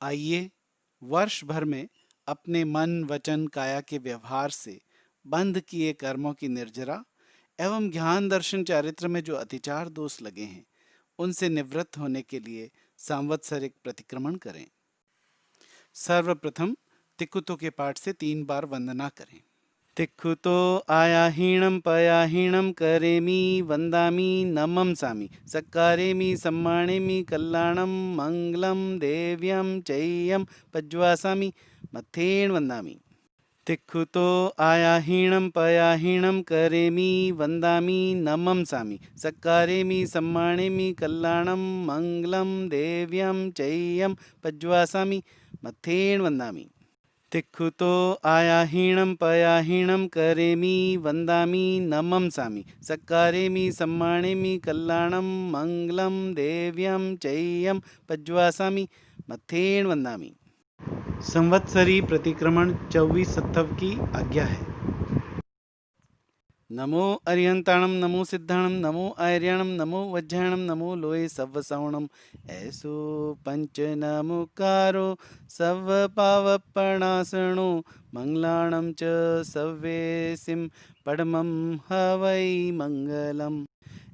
आइए वर्ष भर में अपने मन वचन काया के व्यवहार से बंद किए कर्मों की निर्जरा एवं ज्ञान दर्शन चारित्र में जो अतिचार दोष लगे हैं उनसे निवृत्त होने के लिए सांवत्सरिक प्रतिक्रमण करें। सर्वप्रथम तिक्कुतो के पाठ से 3 बार वंदना करें। तिक्खुतो आयाहीणं पयाहीणं करेमि वन्दामि नमंसामि सत्कारेमि सम्मानेमि कल्याणं मङ्गलं देव्यं चेयं पज्वासामि मत्थेन वन्दामि। तिक्खुतो आयाहीणं पयाहीणं करेमि वन्दामि नमंसामि सत्कारेमि सम्मानेमि कल्याणं मङ्गलं देव्यं चेयं पज्वासामि मत्थेन वन्दामि। तिक्खुतो आयाहीणं पयाहीणं करेमि वन्दामि नमंसामि सत्कारेमि सम्मानेमि कल्याणं मङ्गलं देव्यं चेयं पज्वासामि मत्थेन वन्दामि। संवत्सरी प्रतिक्रमण 24 सत्तव की आज्ञा है। नमो अरिहंताणम नमो सिद्धाणम नमो आर्याणम नमो वज्राणम नमो लोये सव्वसवणम ऐसो पंच नमुकारो सव पावपणासणो मंगलाणम च सव्येसिम पडमं हवै मंगलम।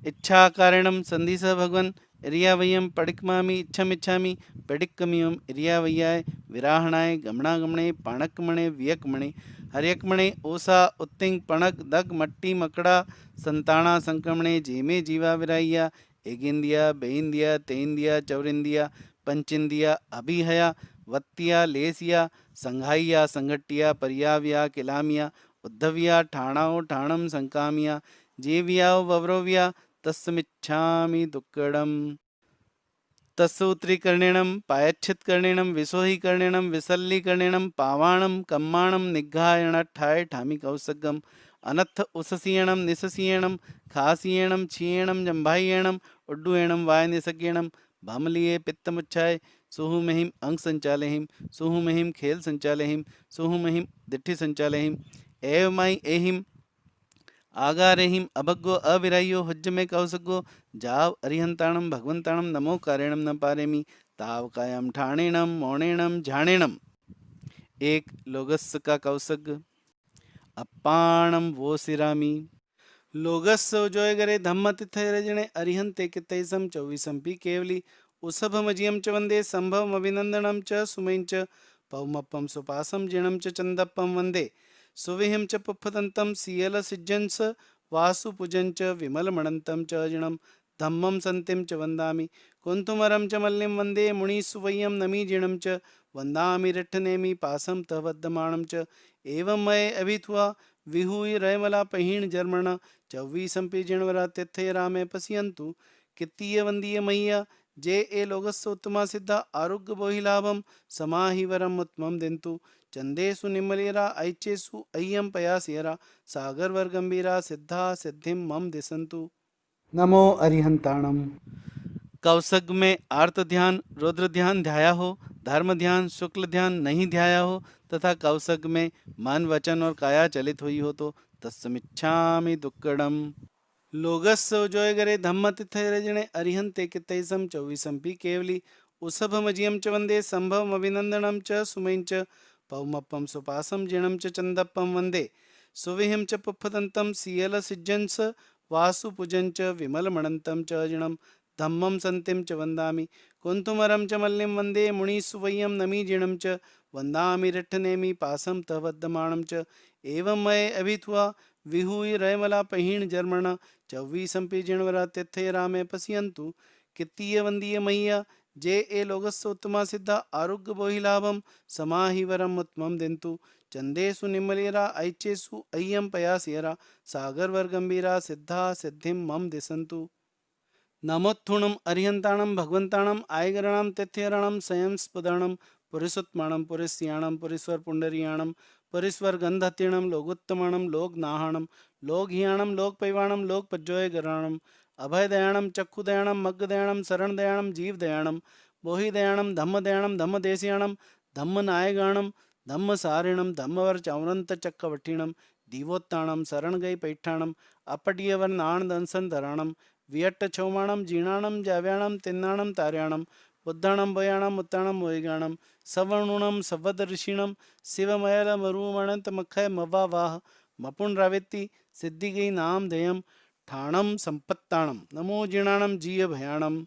इच्छा कारणम संधि स भगवन इरियावयम पडिकमामि इच्छामि पडिक्कमियम इरियावय्याय विराहणाय गमणागमणे पाणकमणे वियकमणे हरियकमणे ओसा उत्तिंग पणक दग मट्टी मकड़ा संताना संक्रमणे जेमे जीवा विराइया एगिंदिया बेइंदिया तेंदिया चौरिंदिया पंचिंदिया अभिहया वत्तिया लेसिया संघाइया संघटिया परियाविया किलामिया उद्धविया ठाणाओ ठाणम संकामिया जेवियाओ वव्रव्या तस्मिच्छामि दुक्कडम। तस्सूत्रीकरणेनं पायच्छित्करणेनं विसोहीकरणेनं विसल्लीकरणेनं पावाणं कम्माणं निग्घायणट्ठाय ठामि कौसगम अनत्थ उससीयणं निससीयणं खासीयणं छीयणं जम्भायणं उड्डुयणं वायनिसज्ञणं भामलिये पित्तमुच्छाय सुहुमहिम अंग संचालहिम सुहुमहिम खेल संचालहिम सुहुमहिम दिट्ठि संचालहिम एवमाई एहिम आगारेहिम अभग्गो अविरायो हुज्ज में कौसगो जाव अरिहंताणम भगवंताणम नमो कारेणम न पारेमी ताव कायम ठाणेणम मौणेणम झाणेणम। एक लोगस्य का कौसग अप्पाणम वो सिरामी लोगस्य जोय गरे धम्म तिथय रजणे अरिहंते कितैसम चौवीसम पी केवली उसभ मजियम च वंदे संभवम अभिनंदनम च सुमैं च पौमप्पम सुपासम जिणम च चंदप्पम वंदे सुविहिं च पुप्पदन्तं सीयल सिज्जंस वासुपुजं च विमलमणन्तं च जिणं धम्मं सन्तिं च वन्दामि कुन्तुमरं च मल्लिं वन्दे मुनिसुवय्यं नमि जिणं च वन्दामि रिट्ठनेमि पासं तः वद्धमाणं च एवं मये अभिथुआ विहूय रयमला पहिण जर्मण चौवीसंपि जिणवरा तिथय रामे पश्यन्तु कित्तीय वन्दीय मह्य जे ए लोगस्य उत्तमा सिद्धा आरोग्य बोहि लाभम समाहि वरम उत्तमं दिन्तु चंदेसु निम्मलेरा ऐचेसु अय्यम पयासेरा सागर वर गंभीरा सिद्धा सिद्धिम मम दिसंतु। नमो अरिहंताणम। कौसग में आर्त ध्यान रुद्र ध्यान ध्याया हो, धर्म ध्यान शुक्ल ध्यान नहीं ध्याया हो तथा कौसग में मन वचन और काया चलित हुई हो तो तस्मिच्छामि दुक्कडम। लोगस्य जोय गरे धम्म तिथय रजणे अरिहंते कितैसम चौवीसम पी केवली उसभ मजियम च वंदे संभवम अभिनंदनम च सुमैं च पौमप्पम सुपासम जिणं च चंदप्पम वंदे सुविहिं च पुप्पदन्तं सीयल सिज्जंस वासुपुजं च विमलमणन्तं च जिणं धम्मं सन्तिं च वन्दामि कुन्तुमरं च मल्लिं वन्दे मुनिसुवय्यं नमि जिणं च वन्दामि रिट्ठनेमि पासं तः वद्धमाणं च एवं मये अभिथुआ विहूय रयमला पहिण जर्मण चौवीसंपि जिणवरा तिथय रामे पश्यन्तु कित्तीय वन्दीय मह्य जे ए लोगस्य उत्तमा सिद्धा आरोग्य बोहि लाभम समाहि वरम उत्तमं दिन्तु चंदेसु निम्मलेरा ऐचेसु अय्यम पयासेरा सागर वर गंभीरा सिद्धा सिद्धिम मम दिसंतु। नमोत्थुणम अरिहंताणम भगवंताणम आयगरणम तिथ्यरणम स्वयं स्पदरणम पुरुषोत्तमाणम पुरुष्याणम पुरीश्वर पुंडरीयाणम पुरीश्वर गंधतीणम लोगोत्तमाणम लोकनाहणम लोकहियाणम लोकपैवाणम लोकपज्जोयगराणम अभयदयाणम चक्षुदयाणम मग्गदयाणम शरणदयाणम जीवदयाणम बोहिदयाणम धम्मदयाणम धम्मदेशियाणम धम्मनायगाणम धम्मसारिणम धम्मवर चौरंत चक्रवठीणम दीवोत्ताणम शरणगई पैठाणम अपटीयवर नाण दंसन धराणम वियट्ट छौमाणम जीर्णाणम जाव्याणम तिन्नाणम तार्याणम बुद्धाणं भयाणं उत्ताणं वैगाणं सवर्णुणं सवद ऋषिणं शिवमयल मरुमणंत मखय मवावाह मपुन रावेत्ति सिद्धि गई नाम देयम ठाणम संपत्ताणम नमो जीर्णाणम जीय भयाणम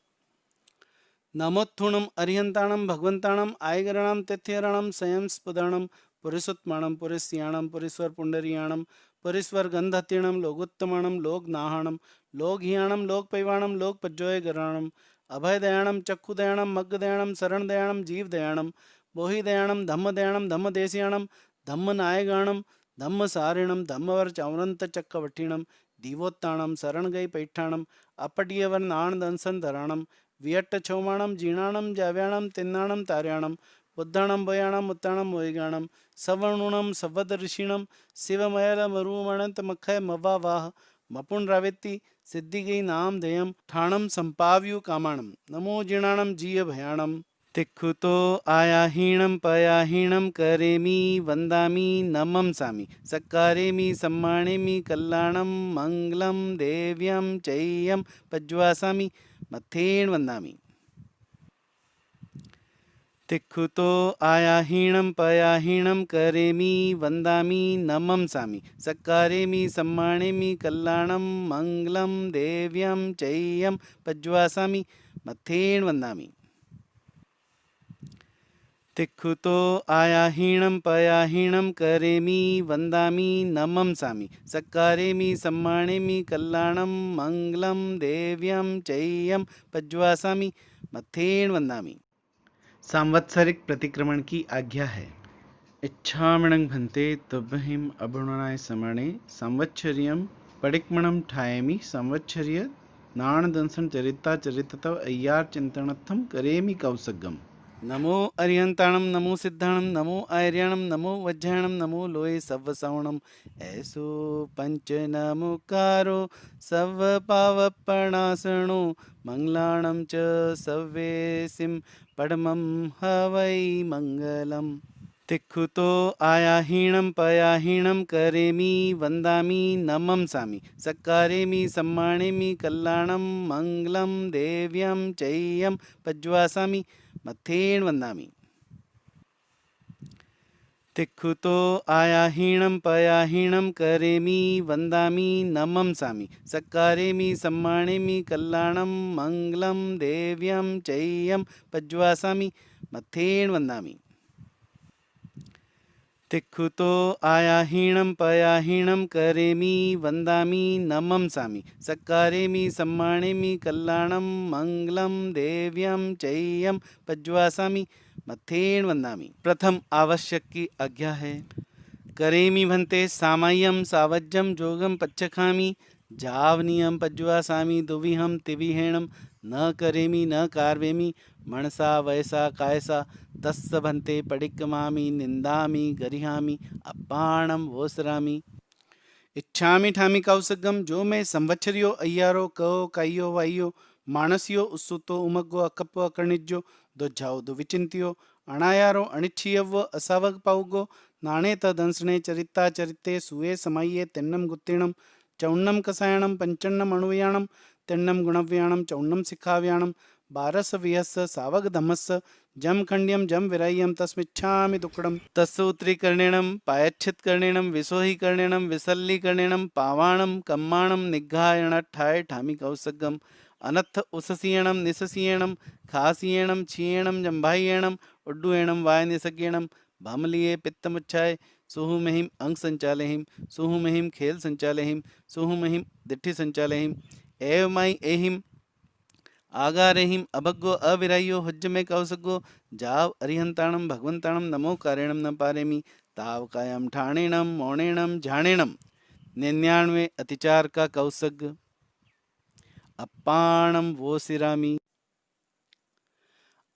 नमोत्थुणम अरिहंताणम भगवंताणम आयगरणम तिथ्यरणम संयम स्पदाणम पुरुषोत्माणम पुरुषयाणम पुरीश्वर पुंडरियाणम पुरीश्वर गंधतीणम लोकोत्तमाणम लोकनाहणम लोकहियाणम लोकपैवाणम लोकपज्जोय गराणम अभयदयाणम चक्षुदयाणम मग्गदयाणम शरणदयाणम जीवदयाणम बोहिदयाणम धम्मदयाणम धम्मदेशियाणम धम्मनायगाणम धम्मसारिणम धम्मवर चावरंत चक्रवठीणम दीवोत्ताणम शरण गई पैठाणम अपटियवर नाण दंसन धराणम वियट्ट चौमाणम जीर्णाणम जाव्याणम तिन्नाणम तार्याणम बुद्धाणम भयाणम उत्ताणम वैगाणम सवर्णुणम सवद ऋषिणम शिवमयल मरुमणंत मखय मवावाह मपुन रावेत्ति सिद्धि गई नाम देयम ठाणम संपाव्यु कामाणम नमो जीर्णाणम जीय भयाणम तिखुतो आयाहीणं पयाहीणं करेमि वन्दामि नमंसामि सत्कारेमि सम्मानेमि कल्याणं मङ्गलं देव्यं चैयं पज्वासामि मथेन वन्दामि तिखुतो आयाहीणं पयाहीणं करेमि वन्दामि नमंसामि सत्कारेमि सम्मानेमि कल्याणं मङ्गलं देव्यं चैयं पज्वासामि मथेन वन्दामि तिखुतो आयाहीणं पयाहीणं करेमि वन्दामि नमंसामि सत्कारेमि सम्मानेमि कल्याणं मङ्गलं देव्यं चैयं पज्वासामि मथेन वन्दामि। सांवत्सरिक प्रतिक्रमण की आज्ञा है। इच्छामणं भन्ते तुभ्यहिम अभुणाय समणे संवत्सर्यं पडिक्मणं ठायमि संवत्सर्य नाण दंसन चरिता चरिततव अय्यार चिंतनत्थम करेमि कौसगम। नमो अरिहंताणम नमो सिद्धाणम नमो आर्याणम नमो वज्राणम नमो लोये सव्वसवणम ऐसो पंच नमुकारो सव पावपणासणो मंगलाणम च सव्वेसिम पडमं हवै मंगलम। तिखुतो आयाहीणं पयाहीणं करेमि वन्दामि नमंसामि सत्कारेमि सम्मानेमि कल्याणं मङ्गलं देव्यं चैयं पज्वासामि मथेन वन्दामि। तिखुतो आयाहीणं पयाहीणं करेमि वन्दामि नमंसामि सत्कारेमि सम्मानेमि कल्याणं मङ्गलं देव्यं चैयं पज्वासामि मथेन वन्दामि। तिखुतो आयाहीणं पयाहीणं करेमि वन्दामि नमंसामि सत्कारेमि सम्मानेमि कल्याणं मङ्गलं देव्यं चैयं पज्वासामि मथेन वन्दामि। प्रथम आवश्यक की आज्ञा है। करेमि भन्ते सामय्यं सावज्यं जोगं पच्छखामि जावनीयं पज्वासामि दुविहं तिविहेणं न करेमि न कार्वेमि मनसा वयसा कायसा तस्य भन्ते पडिक्कमामि निंदामि गरिहामि अपाणम वोसरामि। इच्छामि ठामि कौसगम जो मैं संवत्सरियो अय्यारो कहो काइयो वाइयो मानसियो उत्सुतो उमग्गो अकप्पो अकर्णिज्यो दुज्जाओ दुविचिंतियो अणायारो अनिच्छियव्व असावग पाउगो नाणे तदंसणे चरिता चरिते सुए समाये तेन्नम गुत्तीणम चौन्नम कसायणम पंचन्नम अणुव्याणम तेन्नम गुणव्याणम चौन्नम सिखाव्याणम बारस विहस सावग धमस जम खंड्यम जम विराय्यम तस्मिच्छामि दुक्कडम तस्सूत्रीकरणेणम पायच्छित्करणेणम विसोहीकरणेणम विसल्लीकरणेणम पावाणम कम्माणम निग्घायण ठाय ठामी कौसगम अनथ उससीयणम निससीयणम खासीयणम छीयणम जंभायणम उड्डुएणम वाय निसज्ञेणम भामलिये पित्तमुच्छाय सुहुमहिम अंग संचालहिम सुहुमहिम खेल संचालहिम सुहुमहिम दिट्ठि संचालहिम एवमाई एहिम आगारेहिम अभग्गो अविरायो हुज्ज में कौसगो जाव अरिहंताणम भगवंताणम नमो कारेणम न पारेमि ताव कायम ठाणेणम मौणेणम झाणेणम। 99 अतिचार का कौसग अपाणम वो सिरामी।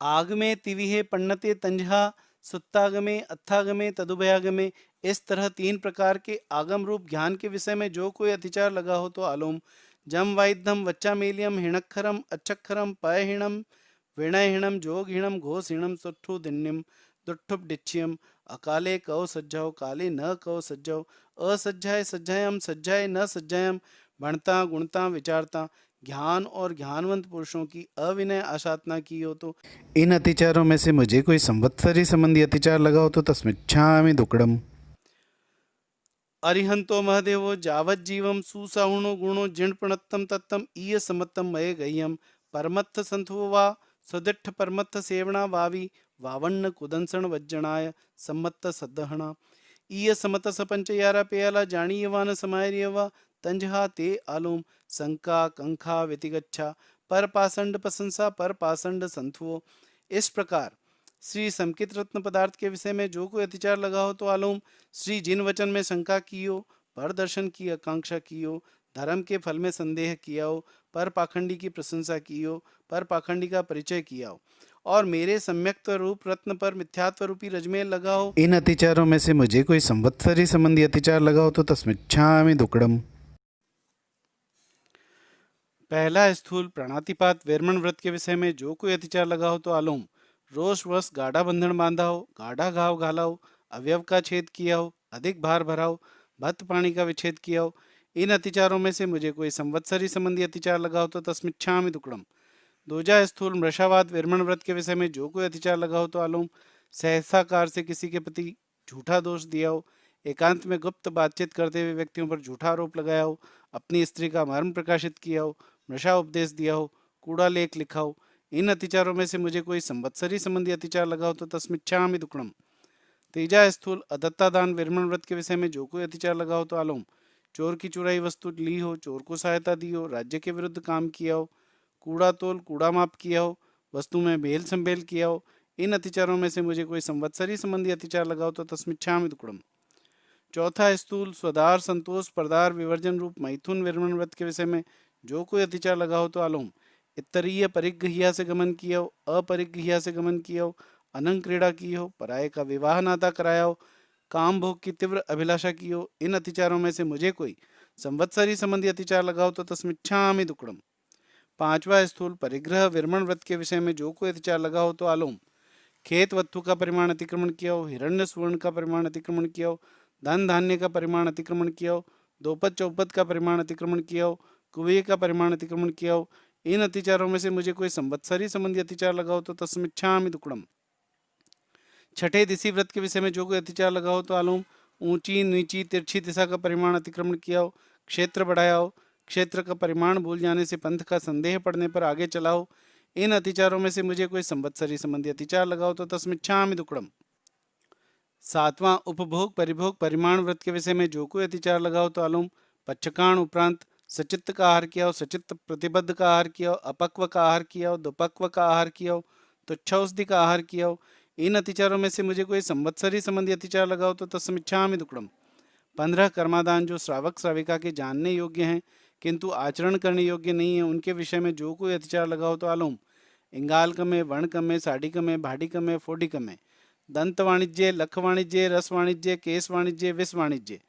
आगमे तिविहे पन्नते तंजहा सुत्तागमे अत्थागमे तदुभयागमे। इस तरह 3 प्रकार के आगम रूप ज्ञान के विषय में जो कोई अतिचार लगा हो तो आलोम जम वाइद्धम वच्चामेलियम हिणक्षरम अच्छक्षरम पयहिणम विणयहिणम जोगहिणम घोषहिणम सुट्ठु दिन्यम दुट्ठुप डिच्छियम अकाले कौ सज्जाओ काले न कौ सज्जाओ असज्जाय सज्जायम सज्जाय न सज्जायम भणता गुणता विचारता ज्ञान और ज्ञानवंत पुरुषों की अविनय आसाधना की हो तो इन अतिचारों में से मुझे कोई संवत्सरी संबंधी अतिचार लगा हो तो तस्मिच्छामि दुक्कडम। अरिहंतो महदेवो जावज्जीवं सुसहुणो गुणो जिणपणत्तम तत्तम ईय समत्तम मये गह्यम परमत्थ संथो वा सुदिट्ठ परमत्थ सेवना वावी वावण्ण कुदंसण वज्जनाय सम्मत्त सद्दहणा ईय समत सपंच यारा पेयाला जानीयवान समायरियवा तंजहा ते आलोम संका कंखा व्यतिगच्छा पर पाषंड प्रशंसा पर पाषंड संथुओ। इस प्रकार श्री समकित रत्न पदार्थ के विषय में जो कोई अतिचार लगा हो तो आलोम श्री जिन वचन में शंका की हो, पर दर्शन की आकांक्षा की हो, धर्म के फल में संदेह किया हो, पर पाखंडी की प्रशंसा की हो, पर पाखंडी का परिचय किया हो और मेरे सम्यक्त रूप रत्न पर मिथ्यात्व रूपी रजमेल लगा हो, इन अतिचारों में से मुझे कोई संवत्सरी संबंधी अतिचार लगा हो तो तस्मिच्छामि दुक्कडम। पहला स्थूल प्राणातिपात वेरमण व्रत के विषय में जो कोई अतिचार लगा हो तो आलोम रोष वश गाढ़ा बंधन बांधा हो, गाढ़ा घाव घाला हो, अवयव का छेद किया हो, अधिक भार भरा हो, भक्त पाणी का विच्छेद किया हो, इन अतिचारों में से मुझे कोई संवत्सरी संबंधी अतिचार लगा हो तो तस्मिच्छामि दुक्कडम। दूजा स्थूल मृषावाद विरमण व्रत के विषय में जो कोई अतिचार लगा हो तो आलोम सहसाकार से किसी के प्रति झूठा दोष दिया हो, एकांत में गुप्त बातचीत करते हुए व्यक्तियों पर झूठा आरोप लगाया हो, अपनी स्त्री का मर्म प्रकाशित किया हो, नशा उपदेश दिया हो, कूड़ा लेख लिखा हो, इन अतिचारों में से मुझे कोई संवत्सरी संबंधी अतिचार लगा हो तो तस्मिच्छामि दुक्कडम। तीजा स्थूल अदत्ता दान विरमण व्रत के विषय में जो कोई अतिचार लगा हो तो आलोम चोर की चुराई वस्तु ली हो, चोर को सहायता दी हो, राज्य के विरुद्ध काम किया हो, कूड़ा तोल कूड़ा माप किया हो, वस्तु में बेल संबेल किया हो, इन अतिचारों में से मुझे कोई संवत्सरी संबंधी अतिचार लगा हो तो तस्मिच्छामि दुक्कडम। चौथा स्थूल स्वदार संतोष परदार विवर्जन रूप मैथुन विरमण व्रत के विषय में जो कोई अतिचार लगा हो तो आलोम इतरीय परिग्रहिया से गमन किया हो, अपरिग्रहिया से गमन किया हो, अनंग क्रीड़ा की हो, पराये का विवाह नाता कराया हो, काम भोग की तीव्र अभिलाषा की हो, इन अतिचारों में से मुझे कोई संवत्सरी संबंधी अतिचार लगा हो तो तस्मिच्छामि दुक्कडम। पांचवा स्थूल परिग्रह विरमण व्रत के विषय में जो कोई अतिचार लगा हो तो आलोम खेत वत्थु का परिमाण अतिक्रमण किया हो, हिरण्य सुवर्ण का परिमाण अतिक्रमण किया हो, धन धान्य का परिमाण अतिक्रमण किया हो, दोपद चौपद का परिमाण अतिक्रमण किया हो, कुएं का परिमाण अतिक्रमण किया हो, इन अतिचारों में से मुझे कोई संवत्सरी संबंधी अतिचार लगा हो तो तस्मिच्छामि दुक्कडम। छठे दिशि व्रत के विषय में जो कोई अतिचार लगा हो तो आलोम ऊंची नीची तिरछी दिशा का परिमाण अतिक्रमण किया हो, क्षेत्र बढ़ाया हो, क्षेत्र का परिमाण भूल जाने से पंथ का संदेह पड़ने पर आगे चला हो, इन अतिचारों में से मुझे कोई संवत्सरी संबंधी अतिचार लगा हो तो तस्मिच्छामि दुक्कडम। सातवां उपभोग परिभोग परिमाण व्रत के विषय में जो कोई अतिचार लगा हो तो आलोम पच्छकाण उपरांत सचित्त का आहार किया हो, सचित्त प्रतिबद्ध का आहार किया हो, अपक्व का आहार किया हो, दुपक्व का आहार किया हो, तुच्छौषधि का आहार किया हो, इन अतिचारों में से मुझे कोई संवत्सरी संबंधी अतिचार लगा हो तो तस्मिच्छामि दुक्कडम। 15 कर्मादान जो श्रावक श्राविका के जानने योग्य हैं किंतु आचरण करने योग्य नहीं है, उनके विषय में जो कोई अतिचार लगा हो तो आलोम इंगालकमे वर्णकमे साडिकमे भाडिकमे फोडिकमे दंत वाणिज्य लख वाणिज्य रस वाणिज्य केस वाणिज्य विष वाणिज्य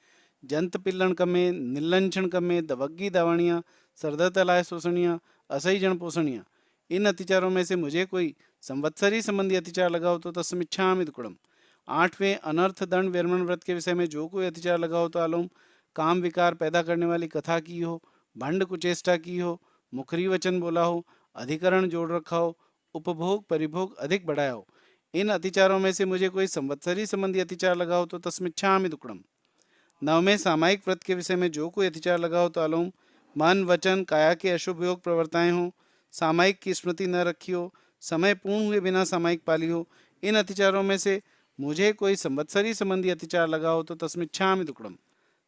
जंत पिल्लण कमे निलंछण कमे दवग्गी दावणियाँ सरदतलाय शोषणियाँ असही जन पोषणियाँ, इन अतिचारों में से मुझे कोई संवत्सरी संबंधी अतिचार लगा हो तो तस्मिच्छामि दुक्कडम। आठवें अनर्थ दंड विरमण व्रत के विषय में जो कोई अतिचार लगा हो तो आलोम काम विकार पैदा करने वाली कथा की हो, भंड कुचेष्टा की हो, मुखरी वचन बोला हो, अधिकरण जोड़ रखा हो, उपभोग परिभोग अधिक बढ़ाया हो, इन अतिचारों में से मुझे कोई संवत्सरी संबंधी अतिचार लगा हो तो तस्मिच्छामि दुक्कडम। नवमें सामायिक व्रत के विषय में जो कोई अतिचार लगा हो तो आलोम मन वचन काया के अशुभ योग प्रवर्ताएं हो, सामायिक की स्मृति न रखी हो, समय पूर्ण हुए बिना सामायिक पाली हो, इन अतिचारों में से मुझे कोई संवत्सरी संबंधी अतिचार लगा हो तो तस्मिच्छामि दुक्कडम।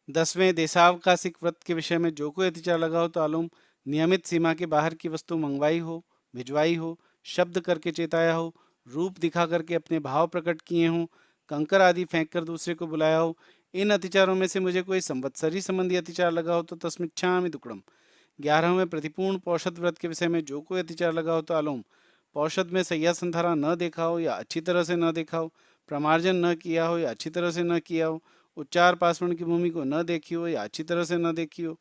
10वें देशावकाशिक व्रत के विषय में जो कोई अतिचार लगा हो तो आलोम नियमित सीमा के बाहर की वस्तु मंगवाई हो, भिजवाई हो, शब्द करके चेताया हो, रूप दिखा करके अपने भाव प्रकट किए हों, कंकर आदि फेंक कर दूसरे को बुलाया हो, इन अतिचारों में से मुझे कोई संवत्सरी संबंधी अतिचार लगा हो तो तस्मिच्छामि दुक्कडम। 11वें प्रतिपूर्ण पौषध व्रत के विषय में जो कोई अतिचार लगा हो तो आलोम पौषध में सैया संधारा न देखा हो या अच्छी तरह से न देखा हो, प्रमार्जन न किया हो या अच्छी तरह से न किया हो, उच्चार पासवण की भूमि को न देखी हो या अच्छी तरह से न देखी हो,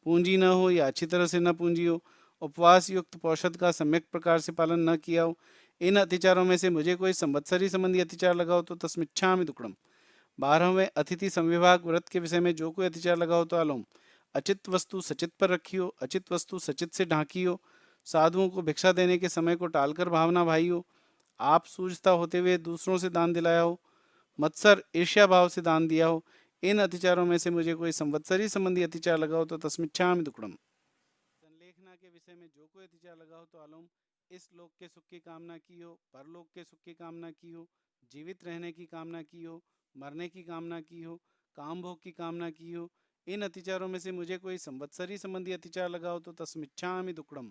पूंजी न हो या अच्छी तरह से न पूंजी हो, उपवास युक्त पौषध का सम्यक प्रकार से पालन न किया हो, इन अतिचारों में से मुझे कोई संवत्सरी संबंधी अतिचार लगा हो तो तस्मिच्छामि दुक्कडम। 12वें अतिथि संविभाग व्रत के विषय में जो कोई अतिचार लगा हो तो आलोम अचित वस्तु सचित पर रखियो, अचित वस्तु सचित से ढांकियो। साधुओं को भिक्षा देने के समय को टालकर भावना भाइयों। आप सूझता होते हुए दूसरों से दान दिलाया हो, मत्सर ईर्ष्या भाव से दान दिया हो। इन अतिचारों में से मुझे कोई संवत्सरी संबंधी अतिचार लगा हो तो तस्मिच्छामि दुक्कडम। संलेखना के विषय में जो कोई अतिचार लगा हो तो आलोम। इस लोक के सुख की कामना की हो, परलोक के सुख की कामना की हो, जीवित रहने की कामना की हो, मरने की कामना की हो, काम भोग की कामना की हो। इन अतिचारों में से मुझे कोई संवत्सरी संबंधी अतिचार लगा हो तो तस्मिच्छामि दुक्कडम।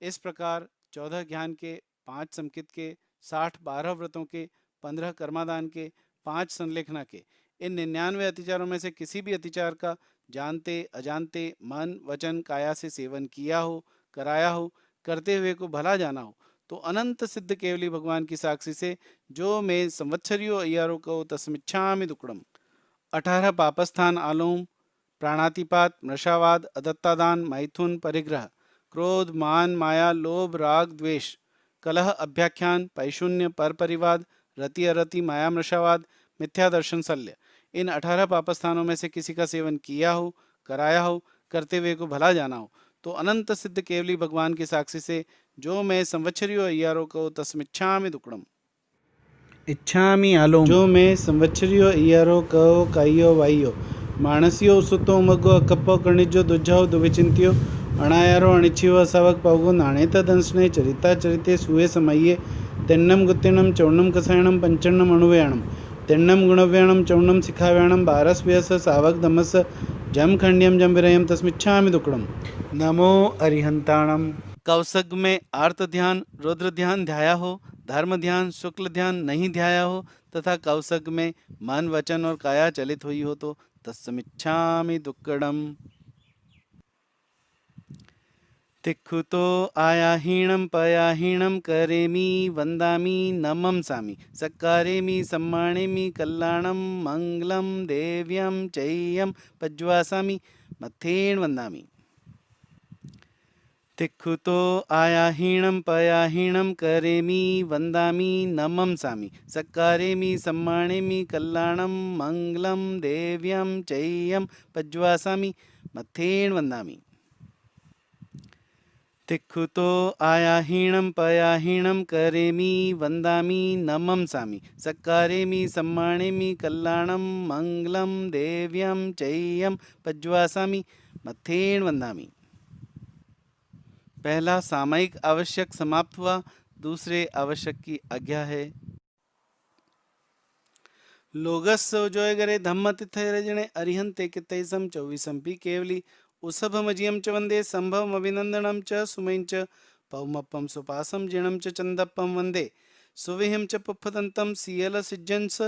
इस प्रकार 14 ज्ञान के, 5 समकित के, 60 12 व्रतों के, 15 कर्मादान के, 5 संलेखना के, इन 99 अतिचारों में से किसी भी अतिचार का जानते अजानते मन वचन काया से सेवन किया हो, कराया हो, करते हुए को भला जाना हो तो अनंत सिद्ध केवली भगवान की साक्षी से जो मैं संवत्सरियों अय्यारों को तस्मिच्छामि दुक्कडम। 18 पापस्थान आलोम, प्राणातिपात, मृषावाद, अदत्तादान, मैथुन, परिग्रह, क्रोध, मान, माया, लोभ, राग, द्वेष, कलह, अभ्याख्यान, पैशून्य, पर परिवाद, रति अरति, माया, मृषावाद, मिथ्या दर्शन, शल्य। इन 18 पापस्थानों में से किसी का सेवन किया हो, कराया हो, करते हुए को भला जाना हो तो अनंत सिद्ध केवली भगवान की साक्षी से जो मैं संवत्सरियों अय्यारों को तस्मिच्छामि दुक्कडम। इच्छामि आलोम। जो मैं संवत्सरियों अय्यारों को कायो वाइयो मानसियो सुतो मगो अकप्पो कणिजो दुजाओ दुविचिंतियो अणायारो अणिचियो असावक पावगो नाणेत दंसने चरिता चरिते सुए समये तेन्नम गुत्तिनम चौर्णम कसायणम पंचन्नम अणुव्याणम तेन्नम गुणव्याणम चौर्णम शिखाव्याणम बारस व्यस सावक दमस जम खंड्यम जम विरयम तस्मिच्छामि दुक्कडम। नमो अरिहंताणम। कौसग में आर्त ध्यान रुद्र ध्यान ध्याया हो, धर्म ध्यान शुक्ल ध्यान नहीं ध्याया हो तथा कौसग में मन वचन और काया चलित हुई हो तो तस्मिच्छामि दुक्कडम। तिक्खुतो आयाहीणं पयाहीणं करेमि वन्दामि नमंसामि सक्कारेमि सम्मानेमि कल्याणं मंगलं देव्यं चैयं पज्वासामि मथेन वन्दामि। तिक्खुतो आयाहीणं पयाहीणं करेमि वन्दामि नमंसामि सक्कारेमि सम्मानेमि कल्याणं मंगलं देव्यं चैयं पज्वासामि मथेन वन्दामि। तिक्खुतो आयाहीणं पयाहीणं करेमि वन्दामि नमंसामि सक्कारेमि सम्मानेमि कल्याणं मंगलं देव्यं चैयं पज्वासामि मथेन वन्दामि। पहला सामयिक आवश्यक समाप्त हुआ, दूसरे आवश्यक की आज्ञा है। लोगस्व जोय गरे धम्म तिथे रजणे अरिहंते कितैसम 24 केवली उसभ मजियम च वंदे संभव अभिनंदनम च सुमैं च पौमप्पम सुपासम जिणम च चंदप्पम वंदे सुविहिम च पुप्पदंतम सियल सिज्जंस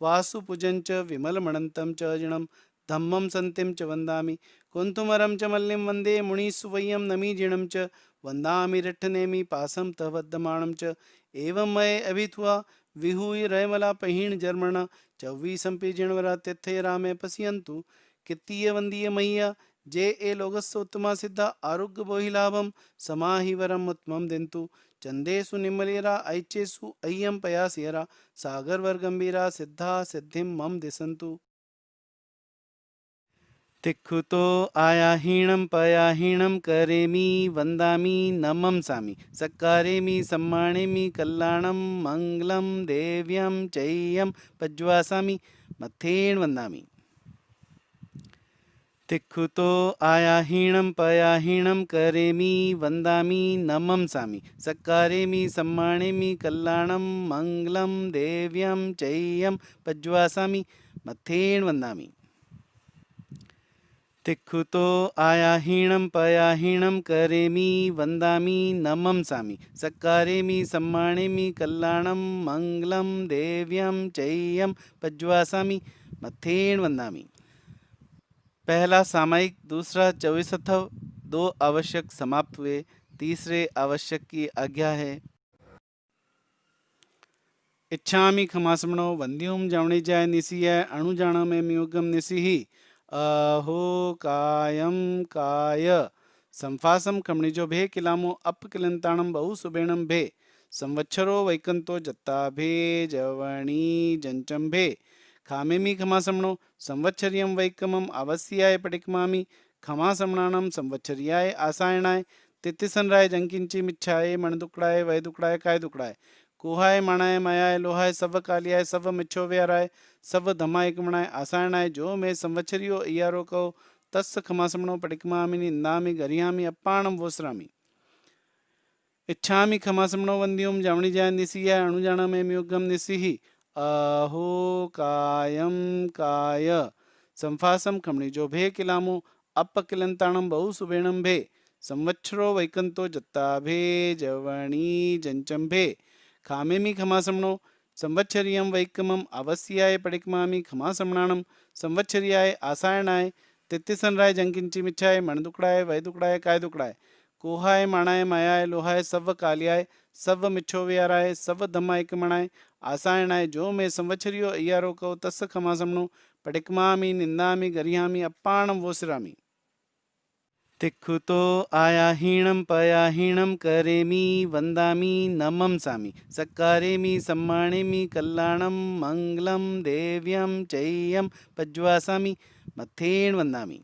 वासु पूजन च विमल मणंतम च जिणम धम्मम संतिम च वंदामि कुंतुमरम च मल्लिम वंदे मुनि सुवय्यम नमी जिणम च वंदामि रिट्ठनेमि पासम तवद्दमाणम च एवं मय अभिथुआ विहुई रयमला पहीण जर्मण 24 जिणवरा तिथे रामे पसियंतु कित्तीय वंदीय मैया जे ए लोगस्स उत्तमा सिद्धा आरोग्य बोहि लाभम समाहि वरम उत्तमम दिंतु चंदेसु निम्मलेरा ऐचेसु अय्यम पयासियरा सागर वर गंभीरा सिद्धा सिद्धिम मम दिसंतु। तिक्खुतो आयाहीणं पयाहीणं करेमि वन्दामि नमंसामि सक्कारेमि सम्मानेमि कल्याणं मंगलं देव्यं चैयं पज्वासामि मथेन वन्दामि। तिक्खुतो आयाहीणं पयाहीणं करेमि वन्दामि नमंसामि सक्कारेमि सम्मानेमि कल्याणं मंगलं देव्यं चैयं पज्वासामि मथेन वन्दामि। तिक्खुतो आयाहीणं पयाहीणं करेमि वन्दामि नमंसामि सक्कारेमि सम्मानेमि कल्याणं मंगलं देव्यं चैयं पज्वासामि मथेन वन्दामि। पहला सामयिक, दूसरा 24 दो आवश्यक समाप्त हुए, तीसरे आवश्यक की आज्ञा है। इच्छामि खमासमणो वंद्युम जावणी जाय निसी है अणुजाण में म्योगम निसी अहो कायम काय संफासम खमणिजो भे किलामो अप किलंताणम बहु सुबेणम भे संवत्सरो वैकंतो जत्ता भे जवणी जंचम भे खामेमि खमासमणो संवत्सर्यं वैकमम अवस्याय पटिकमामि खमासमणानं संवत्सर्याय आसायणाय तिथिसनराय जंकिंची मिच्छाय मणदुकड़ाय वैदुकड़ाय काय दुकड़ाय कुहाय माणाय मायाय लोहाय सव कालियाय सव मिच्छो व्याराय सव धमाय कमणाय आसायणाय जो मैं संवत्सरियो इयारो कहो तस्य खमासमणो पटिकमामि निंदामि गरियामि अप्पाणम वोसरामि इच्छामि खमासमणो वंद्योम जावणिजाय निसीय अणुजाणमे म्युगम निसिहि अहो कायम काय संफासम खमणिजो भे किलामो अपकिलंताणम बहु सुबेणम भे संवत्सरो वैकंतो जत्ता भे जवणी जंचम भे खामेमि खमासमणो संवत्सरियम वैकमम अवस्याय पडिकमामि खमासमणाणम संवत्सर्याय आसायणाय तित्तिसनराय जंकिंची मिच्छाय मणदुकड़ाय वैदुकड़ाय काय दुकड़ाय कोहाय माणाय मायाय लोहाय सव कालियाय सव मिच्छो व्याराय सव धमाय कमणाय आसायणाय जो मैं संवत्सरियो अय्यारो कहो तस्य खमासमणो पटिकमामि निंदामि गरियामि अप्पाणम वोसरामि तिक्खुतो आयाहीणं पयाहीणं करेमि वन्दामि नमंसामि सत्कारेमि सम्मानेमि कल्याणं मङ्गलं देव्यं चेयं पज्वासामि मथेन वन्दामि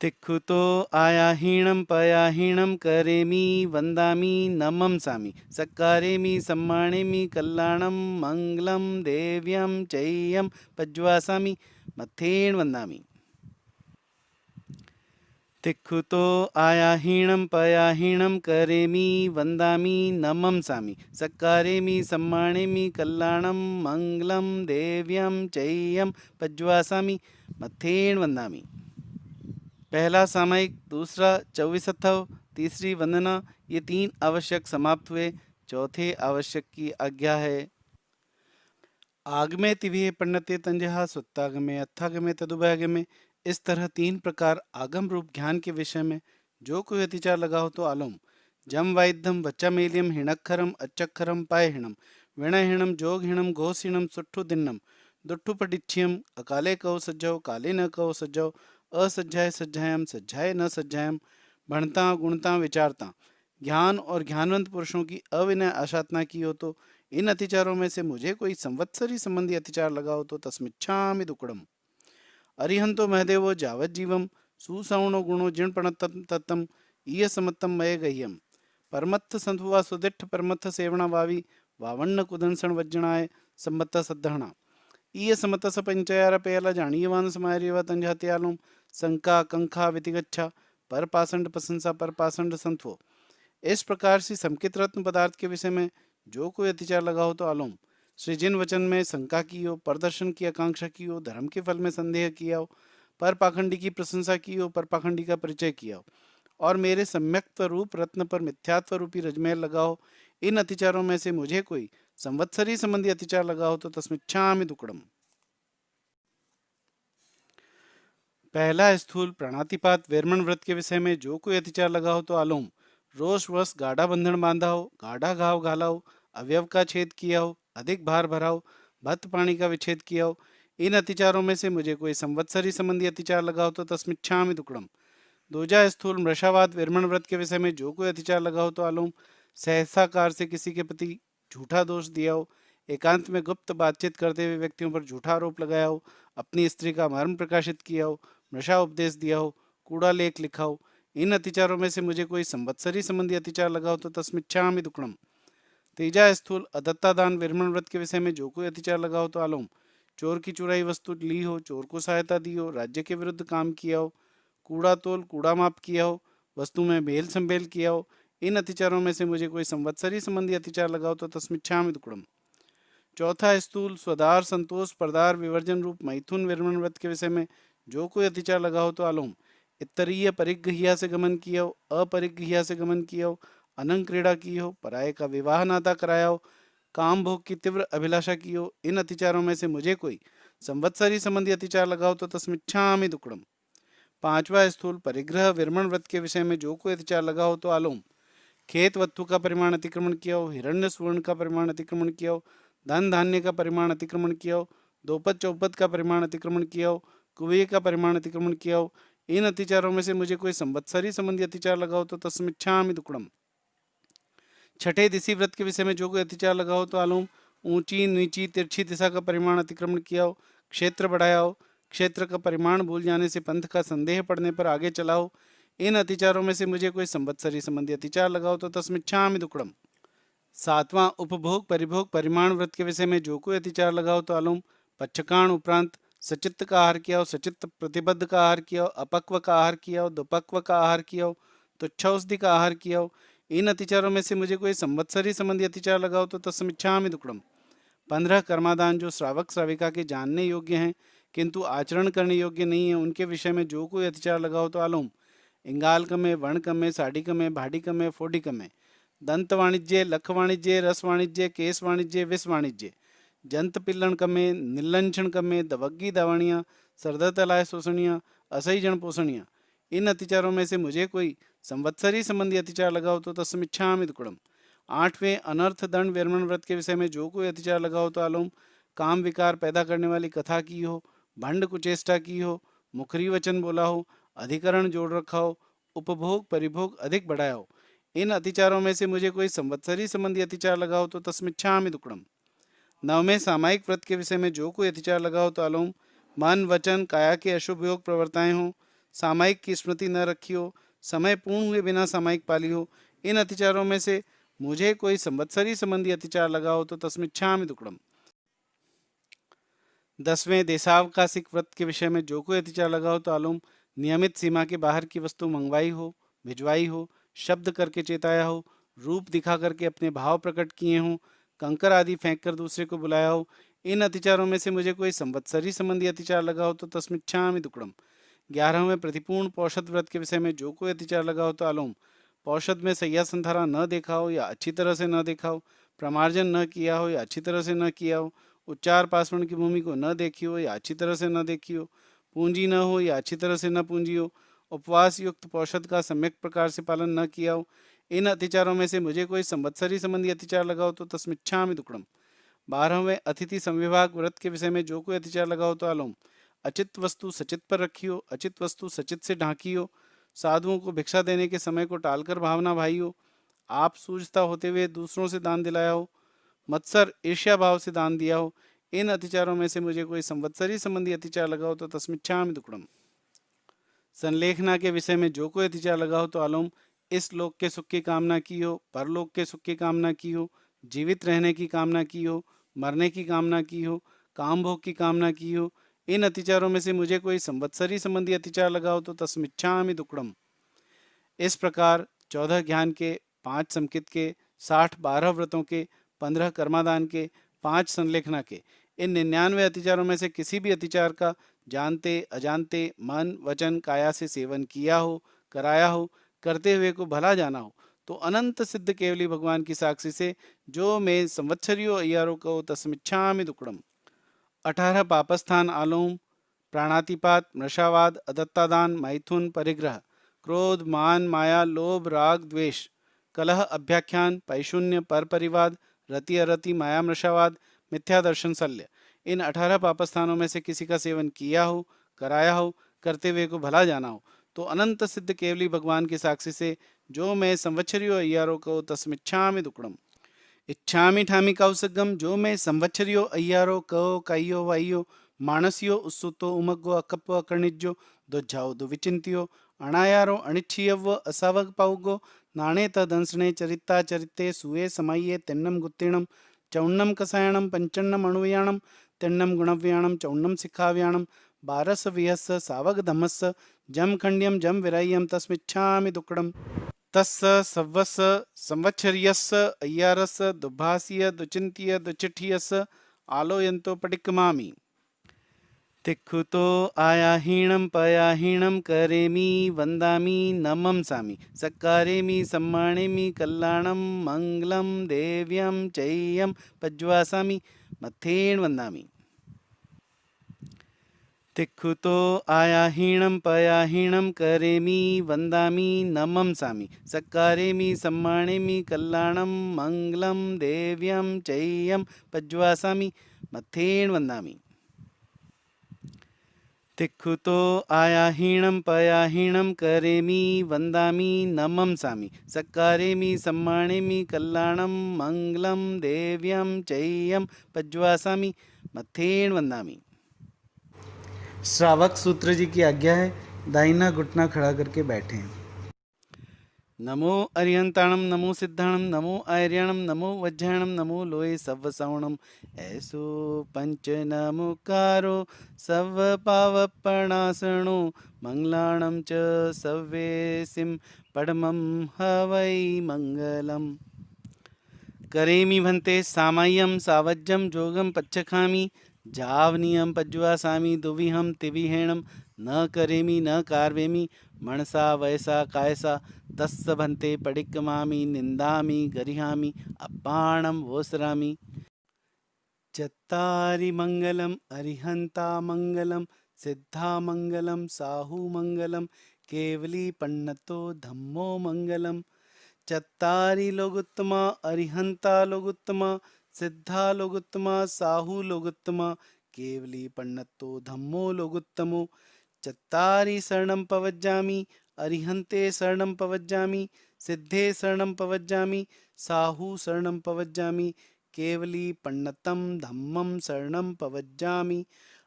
तिक्खुतो आयाहीणं पयाहीणं करेमि वन्दामि नमंसामि सत्कारेमि सम्मानेमि कल्याणं मङ्गलं देव्यं चेयं पज्वासामि मथेन वन्दामि तिक्खुतो आयाहीणं पयाहीणं करेमि वन्दामि नमंसामि सत्कारेमि सम्मानेमि कल्याणं मङ्गलं देव्यं चेयं पज्वासामि मथेन वन्दामि पहला सामयिक, दूसरा 24 तीसरी वंदना, ये 3 आवश्यक समाप्त हुए। चौथे आवश्यक की आज्ञा है। आगमे तिविः पण्णते तंजहा सुत्तागमे अत्थागमे तदुभयगमे। इस तरह 3 प्रकार आगम रूप ज्ञान के विषय में जो कोई अतिचार लगा हो तो आलोम। जम वाइद्यम वच्चामेलियम हिणक्षरम अच्चक्षरम पायहिणम विणहिणम जोगहिणम घोषहिणम सुट्ठु दिन्नम दुट्ठु पटिच्छियम अकाले कहो सज्जो काले न कहो सज्जो असज्जाय सज्जायम सज्जाय न सज्जायम भणता गुणता विचारता ज्ञान और ज्ञानवंत पुरुषों की अविनय आशातना की हो तो इन अतिचारों में से मुझे कोई संवत्सरी संबंधी अतिचार लगा हो तो तस्मिच्छामि दुक्कडम। अरिहंतो महदेवो जावत जीवम सुसवणो गुणो जिणपण तत्तम ईय समत्तम मय गह्यम परमत्थ संतुवा सुदिठ परमत्थ सेवणा वावी वावण्ण कुदंसण वज्जणाय संबत्त सद्धहणा ईय समत स पंचयार पेयला जानीयवान समार्यवा तंजात्यालुम संका कंखा वितिगच्छा पर पाषंड प्रशंसा पर पाषंड संतो। इस प्रकार से समकित रत्न पदार्थ के विषय में जो कोई अतिचार लगा हो तो आलोम। श्री जिन वचन में शंका की हो, प्रदर्शन की आकांक्षा की हो, धर्म के फल में संदेह किया हो, पर पाखंडी की प्रशंसा की हो, पर पाखंडी का परिचय किया हो और मेरे सम्यक्त रूप रत्न पर मिथ्यात्व रूपी रजमेर लगा हो, इन अतिचारों में से मुझे कोई संवत्सरी संबंधी अतिचार लगा हो तो तस्मिच्छामि दुक्कडम। पहला स्थूल प्राणातिपात वेरमण व्रत के विषय में जो कोई अतिचार लगा हो तो आलोम। रोष वश गाढ़ा बंधन बांधा हो, गाढ़ा घाव घाला हो, अवयव का छेद किया हो, अधिक भार भरा हो, भक्त पाणी का विच्छेद किया हो, इन अतिचारों में से मुझे कोई संवत्सरी संबंधी अतिचार लगा हो तो तस्मिच्छामि दुक्कडम। दूजा स्थूल मृषावाद वेरमण व्रत के विषय में जो कोई अतिचार लगा हो तो आलोम। सहसाकार से किसी के प्रति झूठा दोष दिया हो, एकांत में गुप्त बातचीत करते हुए व्यक्तियों पर झूठा आरोप लगाया हो, अपनी स्त्री का मर्म प्रकाशित किया हो, मृषा उपदेश दिया हो, कूड़ा लेख लिखा हो, इन अतिचारों में से मुझे कोई संवत्सरी संबंधी अतिचार लगा हो तो तस्मिच्छामि दुक्कडम। तीजा स्थूल अदत्ता दान वेरमण व्रत के विषय में जो कोई अतिचार लगा हो तो आलोम। चोर की चुराई वस्तु ली हो, चोर को सहायता दी हो, राज्य के विरुद्ध काम किया हो, कूड़ा तोल कूड़ा माप किया हो, वस्तु में बेल संबेल किया हो, इन अतिचारों में से मुझे कोई संवत्सरी संबंधी अतिचार लगा हो तो तस्मिच्छामि दुक्कडम। चौथा स्थूल स्वदार संतोष परदार विवर्जन रूप मैथुन वेरमण व्रत के विषय में जो कोई अतिचार लगा हो तो आलोम। इतरीय परिग्रहिया से गमन किया हो, अपरिग्रहिया से गमन किया हो, अनंग क्रीड़ा की हो, पराये का विवाह नाता कराया हो, काम भोग की तीव्र अभिलाषा की हो, इन अतिचारों में से मुझे कोई संवत्सरी संबंधी अतिचार लगा हो तो तस्मिच्छामि दुक्कडम। पांचवा स्थूल परिग्रह विरमण व्रत के विषय में जो कोई अतिचार लगा हो तो आलोम। खेत वत्तु का परिमाण अतिक्रमण किया हो, हिरण्य सुवर्ण का परिमाण अतिक्रमण किया हो, धन धान्य का परिमाण अतिक्रमण किया हो, दोपद चौपद का परिमाण अतिक्रमण किया हो, कुएं का परिमाण अतिक्रमण किया हो, इन अतिचारों में से मुझे कोई संवत्सरी संबंधी अतिचार लगा हो तो तस्मिच्छामि दुक्कडम। छठे दिसी व्रत के विषय में जो कोई अतिचार लगा हो तो आलोम। ऊंची नीची तिरछी दिशा का परिमाण अतिक्रमण किया हो, क्षेत्र बढ़ाया हो, क्षेत्र का परिमाण भूल जाने से पंथ का संदेह पड़ने पर आगे चला हो, इन अतिचारों में से मुझे कोई संवत्सरी संबंधी अतिचार लगा हो तो तस्मिच्छामि दुक्कडम। सातवां, उपभोग परिभोग परिमाण व्रत के विषय में जो कोई अतिचार लगा हो तो अलुम। पच्छकाण उपरांत सचित्त का आहार किया हो, सचित्त प्रतिबद्ध का आहार किया हो, अपक्व का आहार किया हो, दुपक्व का आहार किया हो, तुच्छौषधि का आहार किया हो, इन अतिचारों में से मुझे कोई संवत्सरी संबंधी अतिचार लगा हो तो तस्मिच्छामि दुक्कडम। 15 कर्मादान जो श्रावक श्राविका के जानने योग्य हैं किंतु आचरण करने योग्य नहीं है, उनके विषय में जो कोई अतिचार लगा हो तो अलुम। इंगालकम में, वर्णकम में, साडिकम में, भाडिकम में, फोडिकम में, दंत वाणिज्य, लख वाणिज्य, रस वाणिज्य, केस वाणिज्य, विष वाणिज्य, जंत पिल्लन कमे, निल्लंछण कमे, दवग्गी दावणियाँ, सरदतलाय शोषणियाँ, असही जन पोषणियाँ, इन अतिचारों में से मुझे कोई संवत्सरी संबंधी अतिचार लगा हो तो तस्मिच्छामि दुक्कडम। 8वें, अनर्थ दंड विरमण व्रत के विषय में जो कोई अतिचार लगा हो तो अलुम। काम विकार पैदा करने वाली कथा की हो, भंड कुचेष्टा की हो, मुखरी वचन बोला हो, अधिकरण जोड़ रखा हो, उपभोग परिभोग अधिक बढ़ाया हो, इन अतिचारों में से मुझे कोई संवत्सरी संबंधी अतिचार लगा हो तो तस्मिच्छामि दुक्कडम। 9वें, सामायिक व्रत के विषय में जो कोई अतिचार लगा हो तो अलुम। मन वचन काया के अशुभ योग प्रवर्ताएं हो, सामायिक की स्मृति न रखी हो, समय पूर्ण हुए बिना सामायिक पाली हो, इन अतिचारों में से मुझे कोई संवत्सरी संबंधी अतिचार लगा हो तो तस्मिच्छामि दुक्कडम। 10वें, देशावकाशिक व्रत के विषय में जो कोई अतिचार लगा हो तो अलुम। नियमित सीमा के बाहर की वस्तु मंगवाई हो, भिजवाई हो, शब्द करके चेताया हो, रूप दिखा करके अपने भाव प्रकट किए हों, कंकर आदि फेंक कर दूसरे को बुलाया हो, इन अतिचारों में से मुझे कोई संवत्सरी संबंधी अतिचार लगा हो तो तस्मिच्छामि दुक्कडम। 11वें, प्रतिपूर्ण पौषध व्रत के विषय में जो कोई अतिचार लगा हो तो अलुम। पौषध में सैया संधारा न देखा हो या अच्छी तरह से न देखा हो, प्रमार्जन न किया हो या अच्छी तरह से न किया हो, उच्चार पासवर्ण की भूमि को न देखी हो या अच्छी तरह से न देखी हो, पूंजी न हो या अच्छी तरह से न पूंजी हो, उपवास युक्त पौषध का सम्यक प्रकार से पालन न किया हो, इन अतिचारों में से मुझे कोई संवत्सरी संबंधी अतिचार लगा हो तो तस्मिच्छामि दुक्कडम। 12वें, अतिथि संविभाग व्रत के विषय में जो कोई अतिचार लगा हो तो अलुम। अचित वस्तु सचित पर रखी हो, अचित वस्तु सचित से ढांकी हो, साधुओं को भिक्षा देने के समय को टालकर भावना भाई हो, आप सूझता होते हुए दूसरों से दान दिलाया हो, मत्सर ईर्ष्या भाव से दान दिया हो, इन अतिचारों में से मुझे कोई संवत्सरी संबंधी अतिचार लगा हो तो तस्मिच्छामि दुक्कडम। संलेखना के विषय में जो कोई अतिचार लगा हो तो अलुम। इस लोक के सुख की कामना की हो, परलोक के सुख की कामना की हो, जीवित रहने की कामना की हो, मरने की कामना की हो, काम भोग की कामना की हो, इन अतिचारों में से मुझे कोई संवत्सरी संबंधी अतिचार लगा हो तो तस्मिच्छामि दुक्कडम। इस प्रकार 14 ज्ञान के, 5 समकित के, 60 12 व्रतों के, 15 कर्मादान के, 5 संलेखना के, इन 99 अतिचारों में से किसी भी अतिचार का जानते अजानते मन वचन काया से सेवन किया हो, कराया हो, करते हुए को भला जाना हो तो अनंत सिद्ध केवली भगवान की साक्षी से जो मैं संवत्सरियों अय्यारों को तस्मिच्छामि दुक्कडम। 18 पापस्थान आलोम, प्राणातिपात, मृषावाद, अदत्तादान, मैथुन, परिग्रह, क्रोध, मान, माया, लोभ, राग, द्वेष, कलह, अभ्याख्यान, पैशून्य, परपरिवाद, रति अरति, माया, मृषावाद, मिथ्या दर्शन, शल्य, इन 18 पापस्थानों में से किसी का सेवन किया हो, कराया हो, करते हुए को भला जाना हो तो अनंत सिद्ध केवली भगवान की साक्षी से जो मैं संवत्सरियों अय्यारों को तस्मिच्छामि दुक्कडम। इच्छामि ठामि कौसगम जो मैं संवत्सरियों अय्यारो कहो कईयो वाइयो मानसियो उत्सुतो उमग्गो अकप्पो अकर्णिज्जो दुज्जाओ दुविचिंतियो अणायारो अनिच्छियव्व असावग पाउगो नाणे तदंसणे चरिता चरिते सुए समाये तेन्नम गुत्तीणम चौन्नम कसायणम पंचन्नम अणुव्याणम तेन्नम गुणव्याणम चौन्नम सिखाव्याणम बारस विहस्स सावग धम्मस्स जम खंड्यम जम विराय्यम तस्मिच्छामि दुक्कडम। तस्स सव्वस संवत्सर्यस्स अय्यारस्स दुभासीय दुचिंत्य दुचिठियस्स आलोयंतो पटिक्कमामि। तिक्खुतो आयाहीणं पयाहीणं करेमि वन्दामि नमंसामि सक्कारेमि सम्मानेमि कल्याणं मङ्गलं देव्यं चैयं पज्वासामि मथेन वन्दामि। तिक्खुतो आयाहीणं पयाहीणं करेमि वन्दामि नमंसामि सक्कारेमि सम्मानेमि कल्याणं मङ्गलं देव्यं चैयं पज्वासामि मथेन वन्दामि। तिक्खुतो आयाहीणं पयाहीणं करेमि वन्दामि नमंसामि सक्कारेमि सम्मानेमि कल्याणं मंगलम देव्यं चेयं पज्वासामि मथेन वंदामि। श्रावक सूत्र जी की आज्ञा है, दाहिना घुटना खड़ा करके बैठें। नमो अरिहंताणम नमो सिद्धाणम नमो आर्याणम नमो वज्राणम नमो लोये सव्वसवणम ऐसो पंच नमुकारो सव पावपणासणो मंगलाणम च सव्येसिम पडमं हवै मंगलम। करेमि भन्ते सामाय्यम सावज्यम जोगम पच्छखामि जावनीयम पज्वासामि दुविहम तिविहेणम न करेमि न कार्वेमि मनसा वयसा कायसा तस्स भन्ते पडिक्कमामि निंदामि गरिहामि अप्पाणं वोसरामि। चत्तारि मंगलम अरिहंता मंगलम सिद्धा मंगलम साहू मंगलम केवली पन्नतो धम्मो मंगलम। चत्तारि लोगुत्तमा अरिहंता लोगुत्तमा सिद्धा लोगुत्तमा साहू लोगुत्तमा केवली पन्नतो धम्मो लोगुत्तमो। चत्तारि शरणं पवज्जामि अरिहंते शरणं पवज्जामि सिद्धे शरणं पवज्जामि साहू शरणं पवज्जामि केवली पन्नतम धम्मम शरणं पवज्जामि।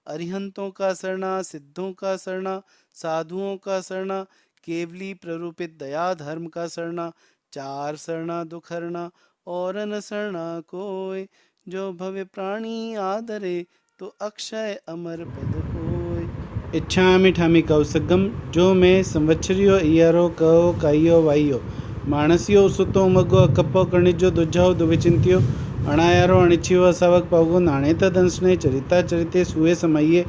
अरिहंतों का शरणा सिद्धों का शरणा साधुओं का शरणा केवली प्ररूपित दया धर्म का शरणा चार शरणा दुखरणा और न शरणा कोय जो भव्य प्राणी आदरे तो अक्षय अमर पद होय। इच्छामि ठामि कौसगम जो मैं संवत्सरियो इयारो कहो काइयो वाइयो मानसियो सुतो मगो अकप्पो कणिजो दुजाओ दुविचिंतियो अणायारो अणिचियो असावक पावगो नाणेता दंसने चरिता चरिते सुए समाये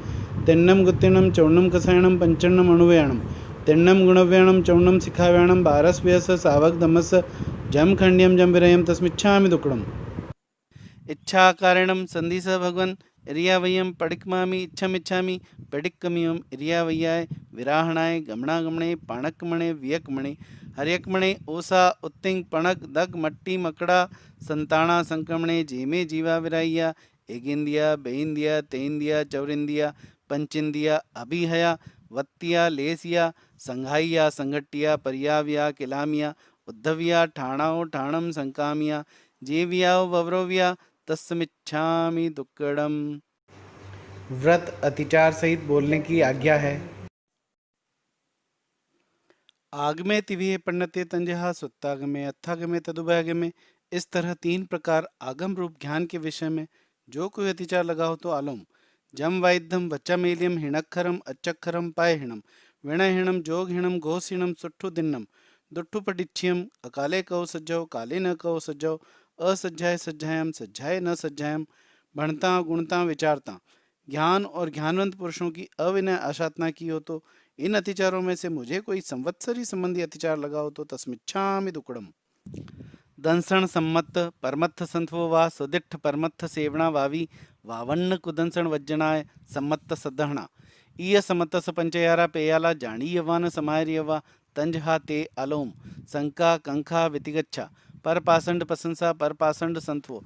तेन्नम गुत्तिणम चौर्णम कसायणम पंचन्नम अणुव्याणम तेन्नम गुणव्याणम चौर्णम शिखाव्याणम बारस व्यस सावक दमस जम खंड्यम जम विरयम तस्मिच्छामि दुक्कडम। इच्छा कारणम संधिस भगवन इरियावय्यम पडिक्कमामि इच्छमिच्छामि पडिक्कमियम इरियावय्याय विराहणाय गमणागमणे पाणकमणे वियकमणे हरियकमणे ओसा उत्तिंग पणक दग मट्टी मकड़ा संताना संक्रमणे जेमे जीवा विराइया एगिंदिया बेइंदिया तेंदिया चौरिंदिया पंचिंदिया अभिहया वत्तिया लेसिया संघाइया संगट्टिया परियाविया किलामिया उद्धविया ठाणाओ ठाणम संकामिया जेविया वव्रोविया तस्मिच्छामि दुक्कडम। व्रत अतिचार सहित बोलने की आज्ञा है। आगमे तिविहे पन्नते तंजहा सुत्तागमे अत्थागमे तदुभयगमे। इस तरह तीन प्रकार आगम रूप ज्ञान के विषय में जो कोई अतिचार लगा हो तो आलोम। जम वाइद्धम वच्चामेलियम हिणक्षरम अच्छक्षरम पायहिणम विणहिणम जोगहिणम घोषहिणम सुट्ठु दिन्नम दुट्ठु पटिच्छियम अकाले कहो सज्जो काले न कहो सज्जो असज्जाय सज्जायम सज्जाय न सज्जायम भणता गुणता विचारता। ज्ञान और ज्ञानवंत पुरुषों की अविनय आशातना की हो तो इन अतिचारों में से मुझे कोई संवत्सरी संबंधी अतिचार लगा हो तो तस्मिच्छामि दुक्कडम। दंसण सम्मत परमत्थ संथवो वा सुदिठ परमत्थ सेवणा वावी वावन्न कुदंसण वज्जनाय सम्मत सदहणा ईय समतस पंचयारा पेयाला जानी यवान समायरियवा तंजहा ते अलोम संका कंखा वितिगच्छा पर पासंड प्रशंसा पर पासंड संतवो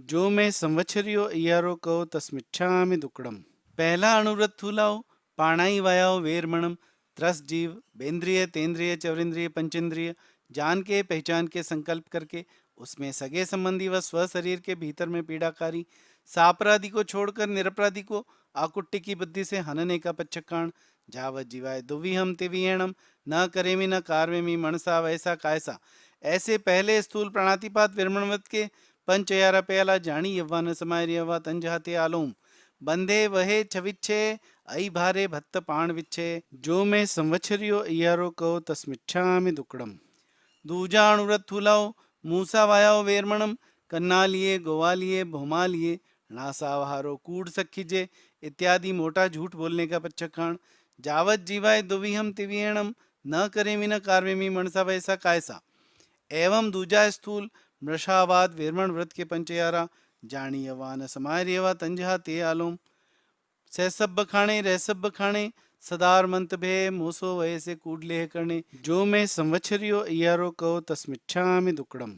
जो मैं संवत्सरियो इयारो कहो तस्मिच्छामि दुक्कडम। पहला अनुव्रत थूलाओ पाणाई वायाओ वेरमणम त्रस जीव बेंद्रिय तेंद्रिय चौरिंद्रिय पंचेंद्रिय जान के पहचान के संकल्प करके उसमें सगे संबंधी व स्व शरीर के भीतर में पीड़ाकारी सापराधि को छोड़कर निरपराधि को आकुट्टी की बुद्धि से हनने का पच्छकाण जावत जीवाय दुविहम तिविहेणम न करेमि न कार्वेमि मनसा वैसा कायसा। ऐसे पहले स्थूल प्राणातिपात विरमणवत के पंचयारा प्याला जानी यव्वान समायरियवा तंजहाते आलोम बंधे वहे छविच्छे आई भारे भत्त पाण विच्छे जो मैं संवत्सरियो इयारो कहो तस्मिच्छामि दुक्कडम। दूजा अणुव्रत थूलाओ मूसा वायाओ वेरमणम कन्ना लिए गोवा लिए भोमा लिए नासावहारो कूड़ सखीजे इत्यादि मोटा झूठ बोलने का पच्छकाण जावत जीवाय दुविहम तिविहेणम न करेमि न कार्वेमि मनसा वैसा कायसा। एवं दूजा स्थूल मृषावाद विरमण व्रत के पंचयारा जानी यवान समायरियवा तंजहा ते आलोम सहसब बखाणे रहसब बखाणे सदार मंत भे मोसो वैसे कूडलेह करने जो मैं संवत्सरियो इयारो कहो तस्मिच्छामि दुक्कडम।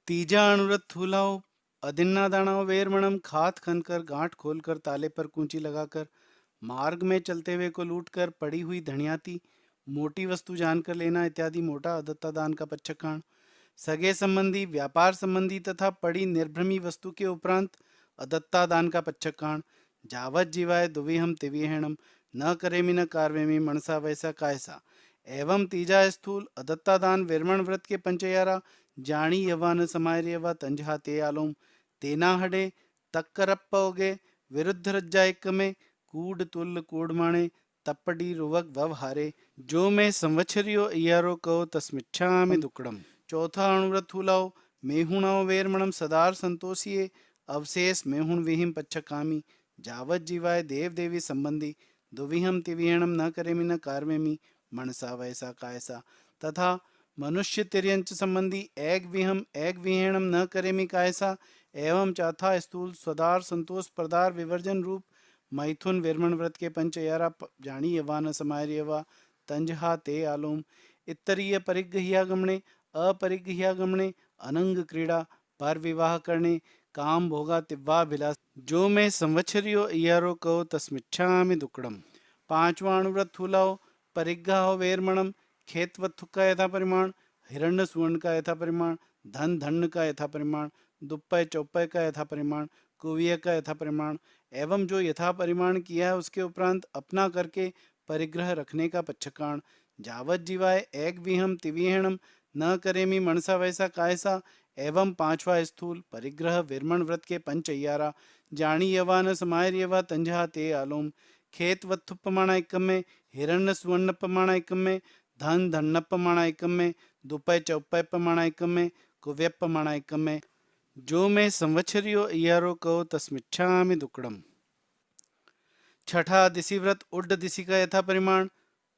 तीजा अनुव्रत थूलाओ अदिन्ना दानाओ वेरमणम खात खनकर गांठ खोलकर ताले पर कूंची लगाकर मार्ग में चलते हुए को लूटकर पड़ी हुई धनियाती मोटी वस्तु जानकर लेना इत्यादि मोटा अदत्ता दान का पच्छकाण। सगे संबंधी, व्यापार संबंधी तथा पड़ी निर्भ्रमी वस्तु के उपरांत अदत्ता दान का पच्छकाण। जावत जीवाय दुविहम तिविहणम न करेमि न कार्वेमि मनसा वैसा कायसा। एवं तीजा स्थूल अदत्ता दान विरमण व्रत के पंचयारा जानी यवान समार्यवा तंजहा ते आलोम तेना हडे तक्करप्पोगे विरुद्ध रज्जा एक में कूड तुल कूडमाणे तप्पडी रुवक ववहारे जो मैं संवत्सरियो इयारो कहो तस्मिच्छामि दुक्कड़म। चौथा अणुव्रत हुलाओ मेहुणाओ वेरमणम सदार संतोषिये अवशेष मेहुण विहिम पच्छकामी। जावत जीवाय देव देवी संबंधी दुविहम तिविहणम न करेमि न कार्वेमि मनसा वैसा कायसा। तथा मनुष्य तिर्यंच संबंधी एक विहणम न करेमि कायसा। एवं चौथा स्थूल स्वदार संतोष प्रदार विवर्जन रूप मैथुन विरमण व्रत के पंचयारा जानी यवान समार्यवा तंजहा ते आलोम। इतरीय परिग्रह्यागमने अपरिग्रह्यागमने अनंग क्रीड़ा पर विवाह करने काम भोगा तिव्वा भिलास जो मैं संवत्सरियो इयारो कहो तस्मिच्छामि दुक्कड़म। पांचवा अणुव्रत थूलाओ परिग्रह वेरमणम खेत वत्थु का यथा परिमाण, हिरण्य सुवर्ण का यथा परिमाण, धन धन का यथा परिमाण, दुप्पय चौपय का यथा परिमाण, कुविय का यथा परिमाण। एवं जो यथा परिमाण किया है उसके उपरांत अपना करके परिग्रह रखने का पच्छकाण। जावत जीवाय एक विहम तिविहणम न करेमि मनसा वैसा कायसा। एवं पांचवा स्थूल परिग्रह विरमण व्रत के पंचयारा जानी यवान समार्यवा तंजहा ते आलोम। खेत वत्थुपमाण एकम में, हिरण्य सुवर्ण पमाण एकम में, धन धन पमाण एकम में, दुपय चौपय पमाण एकम में, कुव्य पमाण एकम में जो मैं संवत्सरियो इयारो कहो तस्मिच्छामि दुक्कड़म। छठा दिशि व्रत उड्ड दिशि का यथा परिमाण,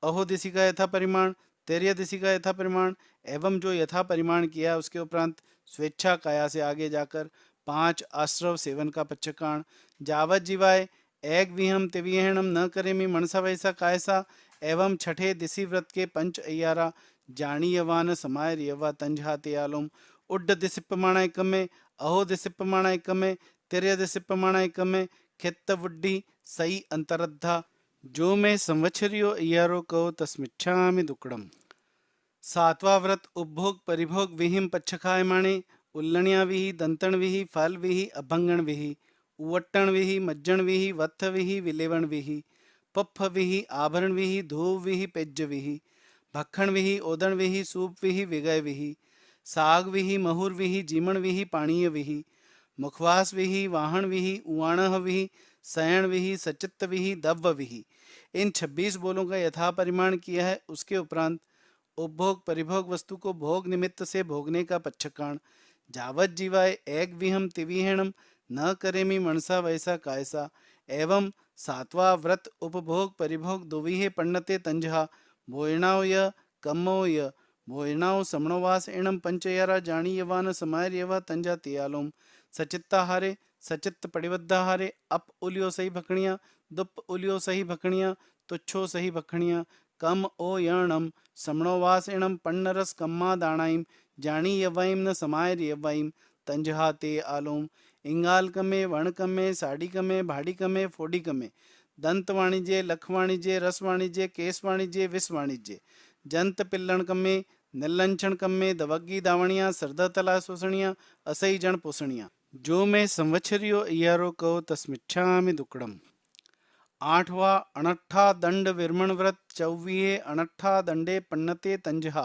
अहो दिशि का यथा परिमाण, तेर्य दिशि का यथा परिमाण। एवं जो यथा परिमाण किया उसके उपरांत स्वेच्छा काया से आगे जाकर 5 आश्रव सेवन का पच्छकाण। जावत जीवाय एक विहम तिविहणम न करेमि मनसा वैसा कायसा। एवं छठे दिशि व्रत के पंच अय्यारा जानी यवान समायर यवा तंजहा ते आलोम। उड्ड दिशि प्रमाण एकम में, अहो दिशि प्रमाण एकम में, तिर्य दिशि प्रमाण एकम में, खित्त वुड्डी सई अंतरद्धा जो मैं संवत्सरियो इयारो कहो तस्मिच्छामि दुक्कड़म। सातवां व्रत उपभोग परिभोग विहिम पच्छखायमाणे उल्लणिया विहि दंतण विहि फल विहि अभंगण विहि उवट्टण विहि मज्जण विहि वत्थ विहि विलेवण विहि पप्फ विहि आभरण विहि धूव विहि पेज्ज विहि भखण विहि ओदण विहि सूप विहि विगय विहि साग विहि महुर विहि जीमण विहि पाणीय विहि मुखवास विहि वाहन विहि उवाणह विहि सयण विहि सचित्त विहि दव्व विहि। इन 26 बोलों का यथा परिमाण किया है। उसके उपरांत उपभोग परिभोग वस्तु को भोग निमित्त से भोगने का पच्छकाण। जावत जीवाय एक विहम तिविहणम न करेमि मनसा वैसा कायसा। एवं सातवां व्रत उपभोग परिभोग दुविहे पण्णते तंजहा भोयणाव य कम्मो य भोयणाव समणोवास एणम पंचयारा जानी यवान समायर यवा तंजा तियालोम। सचित्ताहारे सचित्त पड़िबद्धाहारे अप उलियो सही भखणिया दुप उलियो सही भखणिया तुच्छो सही भखणिया कम ओ यणम समणोवास एणम पन्नरस कम्मा दाणाइम जानी यवाइम न समायर यवाइम तंजहा ते आलोम। इंगाल कमे वण कमे साड़ी कमे भाड़ी कमे फोड़ी कमे दंत वाणिज्य लख वाणिज्य रस वाणिज्य केस वाणिज्य विष वाणिज्य जंत पिल्लण कमे निल्लंछण कमे दवग्गी दावणिया सरदा तला सोसणिया असई जण पोसणिया जो मैं संवत्सरियो इयारो कहो तस्मिच्छामि दुक्कड़म। आठवां अणट्ठा दंड विरमण व्रत 24 अणट्ठा दंडे पन्नते तंजहा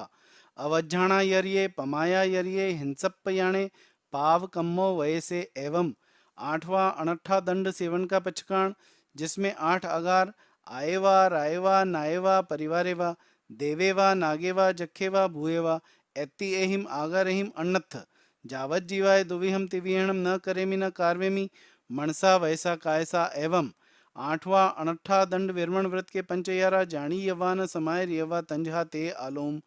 अवज्झाणा यरिये पमाया यरिये हिंसप्प याणे पाव कम्मो वयसे। एवं आठवां अणट्ठा दंड सेवन का पच्छकाण जिसमें 8 अगार आएवा रायवा नायवा परिवारेवा देवेवा नागेवा जखेवा भूएवा एत्ति एहिम आगार एहिम अण्णत्थ। जावत जीवाय दुविहम तिविहणम न करेमि न कार्वेमि मनसा वैसा कायसा। एवं आठवां अणट्ठा दंड विरमण व्रत के पंचयारा जानी यवान समायर यवा तंजहा ते आलोम।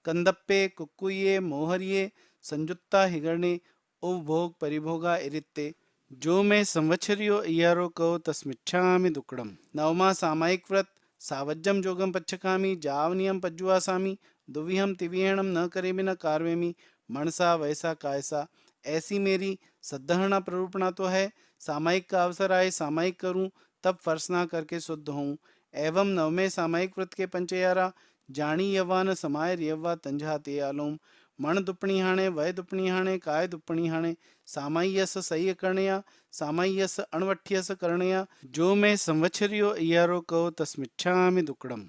कंदप्पे कुक्कुये मोहरिये संजुत्ता हिगरणे उपभोग परिभोगा इरित्ते जो मैं संवत्सरियो इयारो कहो तस्मिच्छामि दुक्कड़म। नवमा सामायिक व्रत सावज्जम जोगम पच्छकामी जावनियम पज्जुआसामी दुविहम तिविहणम न करेमि न कार्वेमि मनसा वैसा कायसा। ऐसी मेरी सद्धहना प्ररूपणा तो है। सामायिक का अवसर आए सामायिक करूं तब फर्सना करके शुद्ध हूँ। एवं नवमे सामयिक व्रत के पंचयारा जानी यवान समाय यवा तंझा ते आलोम मण दुपणी हाणे वय दुपणी हाणे काय दुपणी हाणे सामायस सही करणया सामायस अणवठ्यस करणया जो मैं संवत्सरियो इयारो कहो तस्मिच्छामि दुक्कड़म।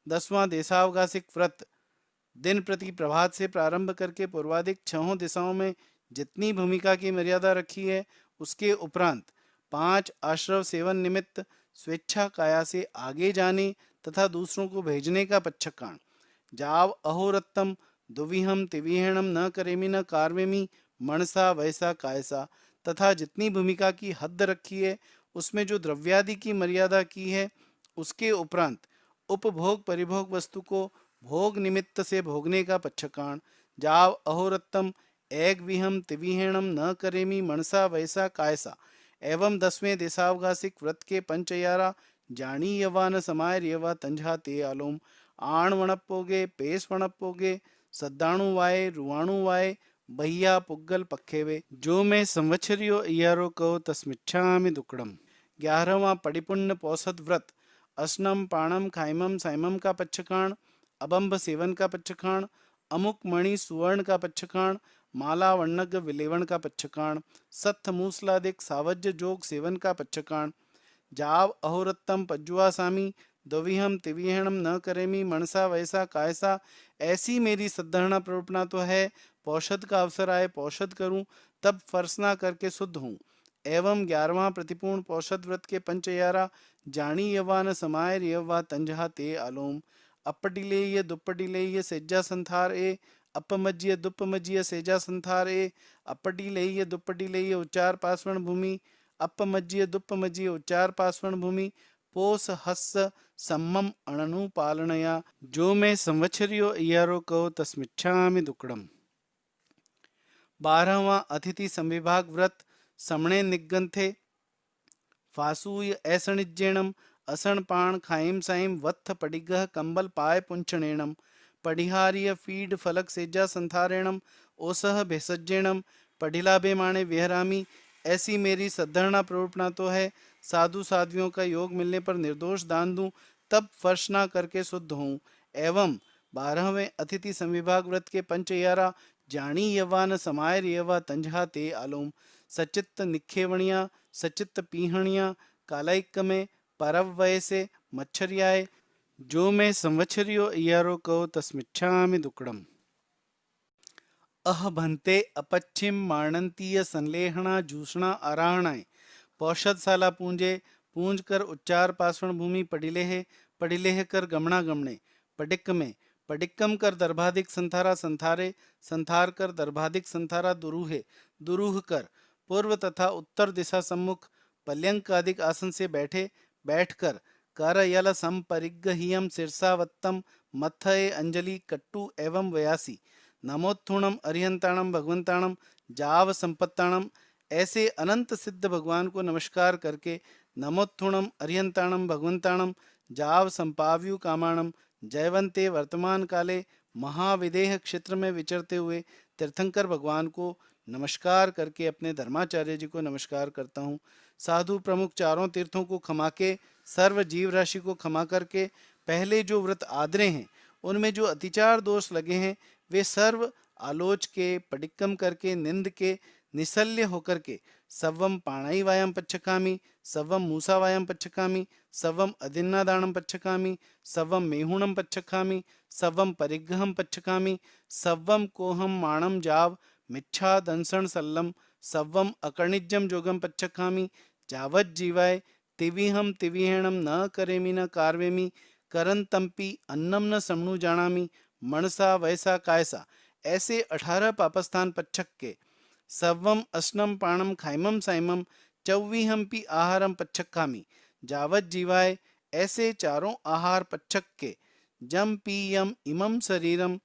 10वां देशावकाशिक व्रत दिन प्रति प्रभात से प्रारंभ करके पूर्वाधिक 6 दिशाओं में जितनी भूमिका की मर्यादा रखी है उसके उपरांत 5 आश्रव सेवन निमित्त स्वेच्छा काया से आगे जाने तथा दूसरों को भेजने का पच्छकाण। जाव अहोरत्तम दुविहम तिविहणम न करेमी न कार्वेमी मनसा वैसा कायसा तथा जितनी भूमिका की हद रखी है उसमें जो द्रव्यादि की मर्यादा की है उसके उपरांत उपभोग परिभोग वस्तु को भोग निमित्त से भोगने का पच्छकाण। जाव अहोरत्तम एक विहम तिविहेणम न करेमी मनसा वैसा कायसा। एवं 10वें देशावकाशिक व्रत के पंचयारा जानी यवान समाय यवा तंझा ते आलोम आण वणपोगे पेस वणपोगे सद्दाणु वाये रुवाणु वाये बहिया पुग्गल पखेवे जो मैं संवत्सरियो इयारो कहो तस्मिच्छामि दुक्कड़म। 11वां परिपुण्य पौषध व्रत असनम पाणम खाइमम साइमम का पच्छकाण अबंभ सेवन का पच्छकाण अमुक मणि सुवर्ण का पच्छकाण माला वर्णग विलेवण का पच्छकाण सत्थ मूसलादिक सावज्य जोग सेवन का पच्छकाण। जाव अहोरत्तम पज्जुआ सामी द्विहम तिविहणम न करेमी मनसा वैसा कायसा। ऐसी मेरी सद्धरणा प्ररूपणा तो है पौषध का अवसर आए पौषध करूं तब फर्सना करके शुद्ध हूँ। एवं 11वां प्रतिपूर्ण पौषध व्रत के पंचयारा जानी यवान समाय यवा तंजहा ते आलोम अपडिलेय दुप्पडिलेय सेजा संथार ए अपमज्य दुप्पमज्य सेजा संथार ए अपडिलेय दुप्पडिलेय उच्चार पासवण भूमि अपमज्य दुप्पमज्य उच्चार पासवण भूमि पोस हस्स सम्मम अणनु पालनया जो मैं संवत्सरियो इयारो कहो तस्मिच्छामि दुक्कड़म। 12वां अतिथि संविभाग व्रत समणे निगंथे फासूय ऐसणिज्येणम असण पाण खाइम साइम वत्थ पडिगह कंबल पाय पुंचणेणम पडिहार्य फीड फलक सेजा संथारेणम ओसह भेषजेणम पडिलाभे माणे विहरामी। ऐसी मेरी सद्धरणा प्ररूपणा तो है साधु साध्वियों का योग मिलने पर निर्दोष दान दूं तब फर्शना करके शुद्ध हूँ। एवं 12वें अतिथि संविभाग व्रत के पंचयारा जानी यवान समाय यवा तंझा ते आलोम सचित्त निखेवणिया सचित्त पीहणिया कालाइक में परव वयसे मच्छरियाए जो मैं संवत्सरियो इयारो कहो तस्मिच्छामि दुक्कड़म। अह भंते अपच्छिम मारणंतीय संलेहणा जूषणा आराहणाए पौषधशाला पूंजे पूंज कर उच्चार पासवण भूमि पडिलेह कर गमणा गमणे पडिक्क में पडिक्कम कर दर्भाधिक संथारा संथारे संथार कर दर्भाधिक संथारा दुरूहे दुरूह कर पूर्व तथा उत्तर दिशा सम्मुख पल्यंक आदिक आसन से बैठकर कर यल संपरिग्रहियम शीर्षावत्तम मत्थये अंजलि कट्टु एवं वयासी नमोत्थुणम अरिहंताणम भगवंताणम जाव संपत्ताणम। ऐसे अनंत सिद्ध भगवान को नमस्कार करके नमोत्थुणम अरिहंताणम भगवंताणम जाव संपाव्यु कामाणम जयवंते वर्तमान काले महाविदेह क्षेत्र में विचरते हुए तीर्थंकर भगवान को नमस्कार करके अपने धर्माचार्य जी को नमस्कार करता हूँ। साधु प्रमुख चारों तीर्थों को क्षमा के सर्व जीव राशि को क्षमा करके पहले जो व्रत आदरे हैं उनमें जो अतिचार दोष लगे हैं वे सर्व आलोच के पडिक्कम करके निंद के निशल्य होकर के सवम पाणाई वायम पच्छकामी सवम मूसा वायम पच्छकामी सवम अदिन्नादानम पच्छकामी सवम मेहुणम पच्छकामी सवम परिग्रहम पच्छकामी सवम कोहम माणम जाव मिच्छा दंसण सल्लम सवम अकर्णिज्यम जोगम पच्छकामी जावत जीवाय तिविहम तिविहेणम न करेमी न कार्वेमी करन तंपी अन्नम न समणु जानामी मनसा वैसा कायसा। ऐसे 18 पापस्थान पच्छक के सवम अस्नम पाणम खाइमम साइमम चौवीहम्पि आहारम पच्छकामी जावत जीवाय। ऐसे चारों आहार पच्छक के जम पीयम इमम शरीरम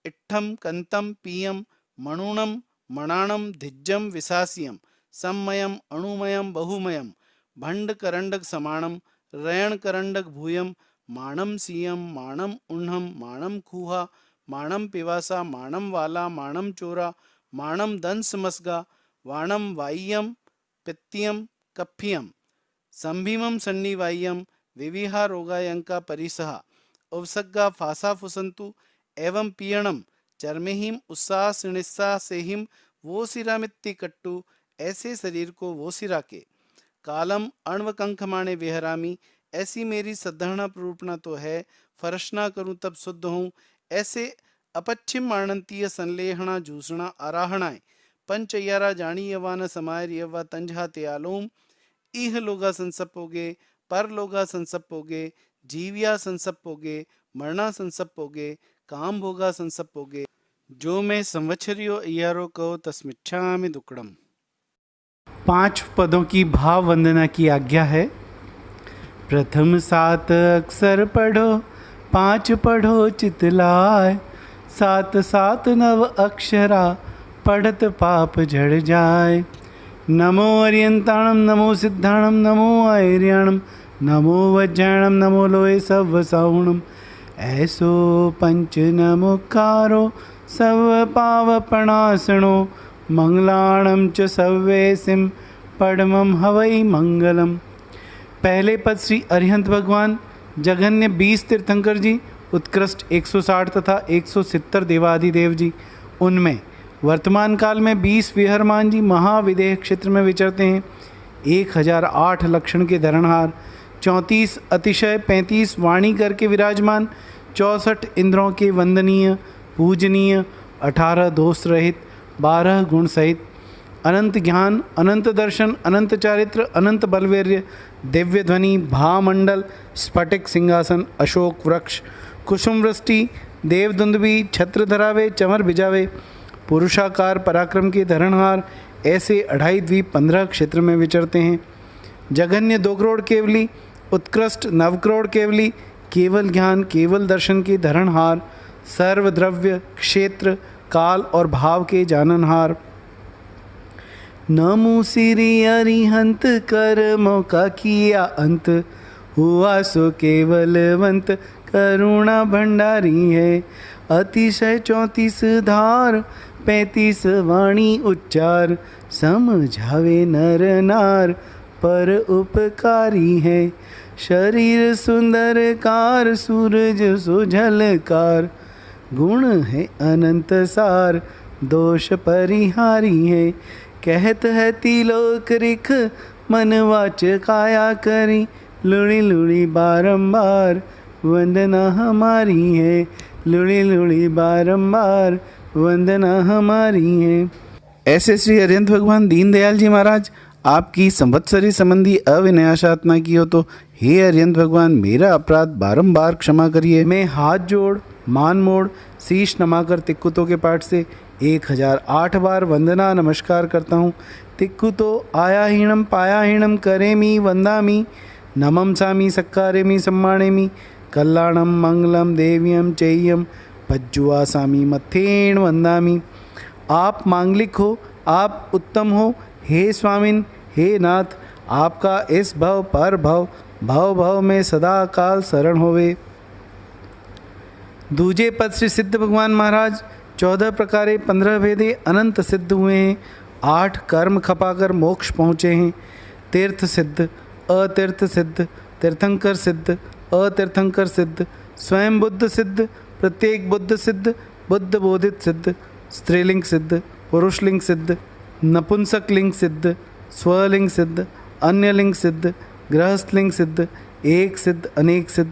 इट्ठम कंतम पीयम मणुणम मणाणम धिज्जम विसासियम सम्मयम अणुमयम बहुमयम भंड करंडक समाणम रयण करंडक भूयम माणम सीयम माणम उन्हम माणम खूहा माणम पिवासा माणम वाला माणम चोरा माणम दंस मसगा वाणम वाय्यम पित्तियम कफ्फियम संभीमं सन्निवाह्यं विविहा रोगायंका परिसहा उपसग्गा फासा फुसंतु एवं पीयणम चर्मेहिम उत्साह निस्साह सेहिम वो सिरामित्ति कट्टू। ऐसे शरीर को वो सिरा के कालम अण्व कंखमाणे विहरामी। ऐसी मेरी सद्धरणा रूपना तो है, फरशना करूं तब शुद्ध हूँ। ऐसे अपच्छिम माणंतीय संलेहणा जूसणा आराहणाए पंचयारा जानी यवान समायर यवा तंजहा त्यालोम। इह लोगा संसपोगे पर लोगा संसपोगे जीविया संसपोगे मरना संसपोगे काम भोगा संसपोगे। जो मैं संवत्सरियो इयारो कहो तस्मिच्छामि दुक्कड़म। 5 पदों की भाव वंदना की आज्ञा है। प्रथम 7 अक्षर पढ़ो, 5 पढ़ो चितलाय। 7 7 नव अक्षरा पढ़त पाप झड़ जाए। नमो अर्यंताणम नमो सिद्धाणम नमो आयर्याणम नमो वज्राणम नमो लोहे सवसाहुणम। ऐसो पंच नमोकारो सव पावपणासणो मंगलाणम च सव्वेसिम पडमम हवै मंगलम। पहले पद श्री अरिहंत भगवान, जघन्य 20 तीर्थंकर जी, उत्कृष्ट 160 तथा 170 देवाधिदेव जी। उनमें वर्तमान काल में 20 विहरमान जी महाविदेह क्षेत्र में विचरते हैं। 1008 लक्षण के धरणहार, 34 अतिशय, 35 वाणी करके विराजमान, 64 इंद्रों के वंदनीय पूजनीय, 18 दोष रहित, 12 गुण सहित, अनंत ज्ञान, अनंत दर्शन, अनंत चारित्र, अनंत बलवीर्य, दिव्य ध्वनि, भामंडल, स्फटिक सिंहासन, अशोक वृक्ष, कुसुम वृष्टि, देवदुंदुभी, छत्र धरावे, चमर भिजावे, पुरुषाकार पराक्रम के धरणहार। ऐसे 2.5 द्वीप 15 क्षेत्र में विचरते हैं। जघन्य 2 करोड़ केवली, उत्कृष्ट 9 करोड़ केवली, केवल ज्ञान केवल दर्शन के धरणहार, सर्वद्रव्य क्षेत्र काल और भाव के जाननहार। नमो सिरि अरिहंत कर्मों का किया अंत, हुआ सो केवलवंत करुणा भंडारी है। अतिशय 34 धार, 35 वाणी उच्चार, समझावे नर नार पर उपकारी है। शरीर सुंदर कार, सूरज सुझलकार, गुण है अनंत सार, दोष परिहारी है। कहत है तिलोक रिख, मन वाच काया करी, लुड़ी लुड़ी बारंबार वंदना हमारी है। लुड़ी लुड़ी बारंबार वंदना हमारी है। ऐसे श्री अरिहंत भगवान दीनदयाल जी महाराज आपकी संवत्सरी संबंधी अविनाशात्मा की हो तो हे अरिहंत भगवान मेरा अपराध बारंबार क्षमा करिए। मैं हाथ जोड़ मान मोड़ शीश नमाकर तिक्कुतो के पाठ से 1008 बार वंदना नमस्कार करता हूँ। तिक्कुतो आयाहीणम पायाहीणम करेमी वंदामी, नमम सामी सक्कारेमी सम्मानेमी, कल्याणम मंगलम देव्यम चेय्यम पज्जुआ सामी मथेण वंदामी। आप मांगलिक हो, आप उत्तम हो, हे स्वामिन हे नाथ, आपका इस भव पर भव भव भव में सदा काल शरण होवे। दूजे पद श्री सिद्ध भगवान महाराज 14 प्रकारे 15 भेदे अनंत सिद्ध हुए हैं। 8 कर्म खपाकर मोक्ष पहुँचे हैं। तीर्थ सिद्ध, अतीर्थ सिद्ध, तीर्थंकर सिद्ध, अतीर्थंकर सिद्ध, स्वयं बुद्ध सिद्ध, प्रत्येक बुद्ध सिद्ध, बुद्ध बोधित सिद्ध, स्त्रीलिंग सिद्ध, पुरुषलिंग सिद्ध, नपुंसकलिंग सिद्ध, स्वलिंग सिद्ध, अन्यलिंग सिद्ध, गृहस्थलिंग सिद्ध, एक सिद्ध अनेक सिद्ध।